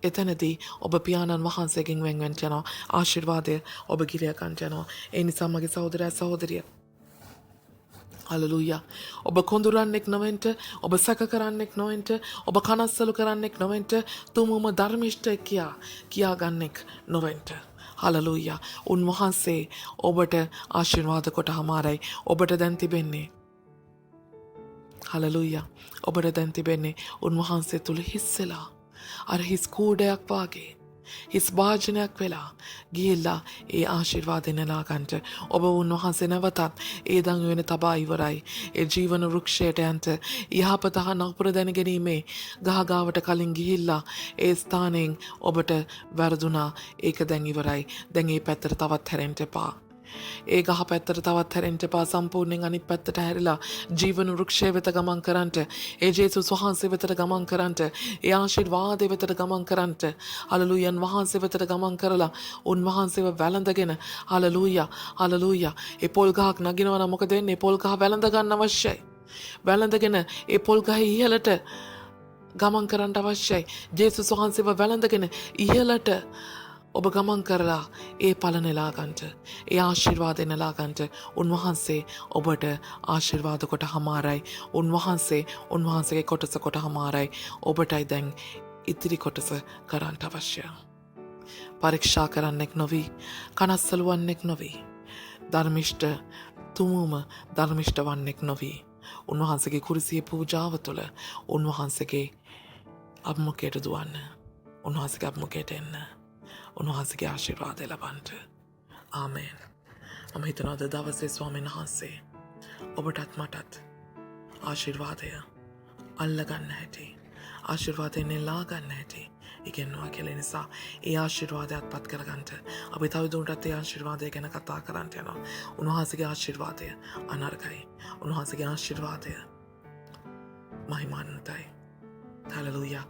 එතනදී ඔබ පියාණන් වහන්සේගෙන් වෙන් වෙන්න යනවා. ආශිර්වාදය ඔබ ගිලිය ගන්න යනවා. ඒ නිසා මගේ සහෝදරයා සහෝදරිය හලලුයා. ඔබ කොඳුරන්නෙක් නොවෙන්ට, ඔබ සැක කරන්නෙක් නොවෙන්ට, ඔබ කනස්සලු කරන්නෙක් නොවෙන්ට, තුමුම ධර්මිෂ්ඨ කියා ගන්නෙක් නොවෙන්ට. හලලුයා. උන්වහන්සේ ඔබට ආශිර්වාද කොට හමාරයි. ඔබට දැන් තිබෙන්නේ හලලුයා. ඔබට දැන් තිබෙන්නේ උන්වහන්සේ තුළ හිස්සලා අර හිස් කූඩයක් වාගේ හිස් භාජනයක් වෙලා ගිහිල්ලා ඒ ආශිර්වාදය නෙලා ගන්නට ඔබ උන්වහන්සේ නැවතත් ඒ දන් වෙන තබා ඉවරයි. ඒ ජීවන වෘක්ෂයට යන්ට යහපත හා නපුර දැන ගැනීමේ ගහගාවට කලින් ගිහිල්ලා ඒ ස්ථානයෙන් ඔබට වැරදුනා. ඒක දැන් ඉවරයි. දැන් ඒ පැත්තට තවත් හැරෙන්න එපා. ඒ ගහ පැත්තට තවත් හැරෙන්න එපා. සම්පූර්ණයෙන් අනිත් පැත්තට හැරිලා ජීවන වෘක්ෂය වෙත ගමන් කරන්නට, ඒ ජේසුස් වහන්සේ වෙතට ගමන් කරන්නට, ඒ ආශිර්වාදය වෙතට ගමන් කරන්නට, හලලුයන් වහන්සේ වෙතට ගමන් කරලා උන්වහන්සේව වැළඳගෙන හලලුයා ඒ පොල් ගහක් නගිනවා නම් මොකද වෙන්නේ? පොල් ගහ වැළඳ ගන්න අවශ්‍යයි. වැළඳගෙන ඒ පොල් ගහේ ඉහළට ගමන් කරන්න අවශ්‍යයි. ජේසුස් වහන්සේව වැළඳගෙන ඉහළට ඔබ ගමන් කරලා ඒ ඵල නෙලා ගන්නට, ඒ ආශිර්වාද නෙලා ගන්නට උන්වහන්සේ ඔබට ආශිර්වාද කොට හමාරයි. උන්වහන්සේගේ කොටස කොට හමාරයි. ඔබටයි දැන් ඉතිරි කොටස කරන්න අවශ්‍යයි. පරීක්ෂා කරන්නෙක් නොවි, කනස්සලු වන්නෙක් නොවි, ධර්මිෂ්ඨ තුමුම ධර්මිෂ්ඨ වන්නෙක් නොවි. උන්වහන්සේගේ කුරුසියේ පූජාව තුළ උන්වහන්සේගේ අභිමුඛයට දුවන්න. උන්වහන්සේගේ අභිමුඛයට එන්න. උන්වහන්සේගේ ආශිර්වාදය ලබන්නට. ආමේන්. මම හිතනවා අද දවසේ ස්වාමීන් වහන්සේ ඔබටත් මටත් ආශිර්වාදය අල්ලගන්න හැටි, ආශිර්වාදය නෙලා ගන්න හැටි ඉගෙනනවා කියලා. නිසා ඒ ආශිර්වාදය අත්පත් කරගන්නට අපි තවදුරටත් ඒ ආශිර්වාදය ගැන කතා කරන්න යනවා. උන්වහන්සේගේ ආශිර්වාදය අනර්ගයි. උන්වහන්සේගේ ආශිර්වාදය මහිමාන්විතයි. හලලුයා.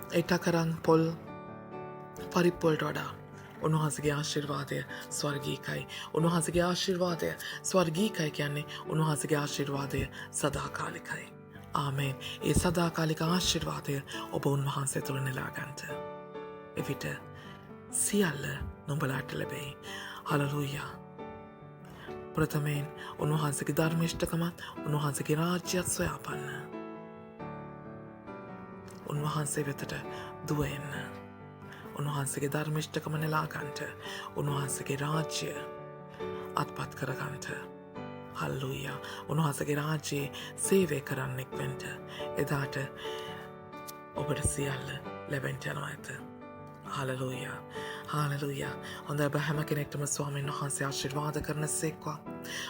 එටකරන් පොල් පරිප්පොල්ට වඩා උන්වහන්සේගේ ආශිර්වාදය ස්වර්ගීකයි. උන්වහන්සේගේ ආශිර්වාදය ස්වර්ගීකයි කියන්නේ උන්වහන්සේගේ ආශිර්වාදය සදාකාලිකයි. ආමේන්. ඒ සදාකාලික ආශිර්වාදය ඔබ උන්වහන්සේ තුළ නෙලා ගන්නට එවිට සියල්ල නුඹලාට ලැබෙයි. හලලුයා. ප්‍රථමයෙන් උන්වහන්සේගේ ධර්මිෂ්ඨකමත් උන්වහන්සේගේ රාජ්‍යයත් සොයාපන්න. උන්වහන්සේ වෙතට දුව එන්න. උන්වහන්සේගේ ධර්මිෂ්ඨකම නෙලා ගන්නට, උන්වහන්සේගේ රාජ්‍ය අත්පත් කර ගන්නට. හල්ලුයා. උන්වහන්සේගේ රාජ්‍යයේ සේවය කරන්නෙක් වෙන්න. එදාට ඔබට සියල්ල ලැබෙන්න යනවා ඇත. හලලුයා. හාලලුයා. හොඳයි ඔබ හැම කෙනෙක්ටම ස්වාමීන් වහන්සේ ආශිර්වාද කරනසේක්වා.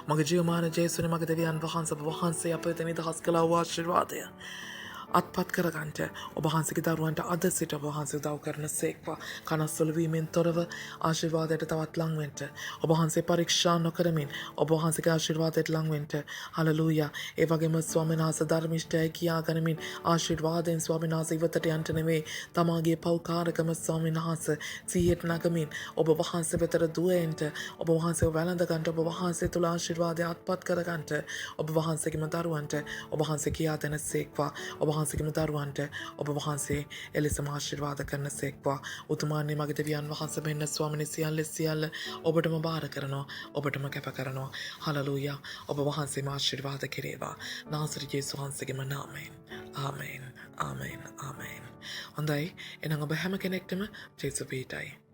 මගේ ජීවමාන ජේසුනේ මගේ දෙවියන් වහන්සේ අප වෙත නිදහස් කළා වූ ආශිර්වාදය අත්පත් කරගන්නට ඔබ වහන්සේගේ දරුවන්ට අද සිට ඔබ වහන්සේ උදව් කරනසේක්වා. කනස්සලු වීමෙන් තොරව ආශිර්වාදයට තවත් ලං වෙන්න. ඔබ වහන්සේ පරීක්ෂා නොකරමින් ඔබ වහන්සේගේ ආශිර්වාදයට ලං වෙන්න. හලලුයා. ඒ වගේම ස්වාමීන් වහන්සේ ධර්මිෂ්ඨයි කියා ගනිමින් ආශිර්වාදයෙන් ස්වාමීන් වහන්සේ ඉවතට යන්න නෙමෙයි, තමාගේ පෞකාරකම ස්වාමීන් වහන්සේ සිහියට නගමින් ඔබ වහන්සේ වෙතට දුවෙන්න, ඔබ වහන්සේව වැළඳ ගන්නට, ඔබ වහන්සේ තුල ආශිර්වාදය අත්පත් කර ගන්නට, ඔබ වහන්සේගේම දරුවන්ට ඔබ වහන්සේ කියා දෙනසේක්වා. ඔබ වහන්සේගේම දරුවන්ට ඔබ වහන්සේ එලෙසම ආශිර්වාද කරනසේක්වා. උතුමාණන් මගේ දෙවියන් වහන්සේ මෙන්න ස්වාමීන් සියල්ල ඔබටම බාර කරනවා, ඔබටම කැප කරනවා. හලලුයා. ඔබ වහන්සේම ආශිර්වාද කෙරේවා. නාසරේ යේසුස් වහන්සේගේම නාමයෙන්. ආමේන්. ආමේන්. ආමේන්. හොඳයි. එහෙනම් ඔබ හැම කෙනෙක්ටම ජේසුස් පීඨයි.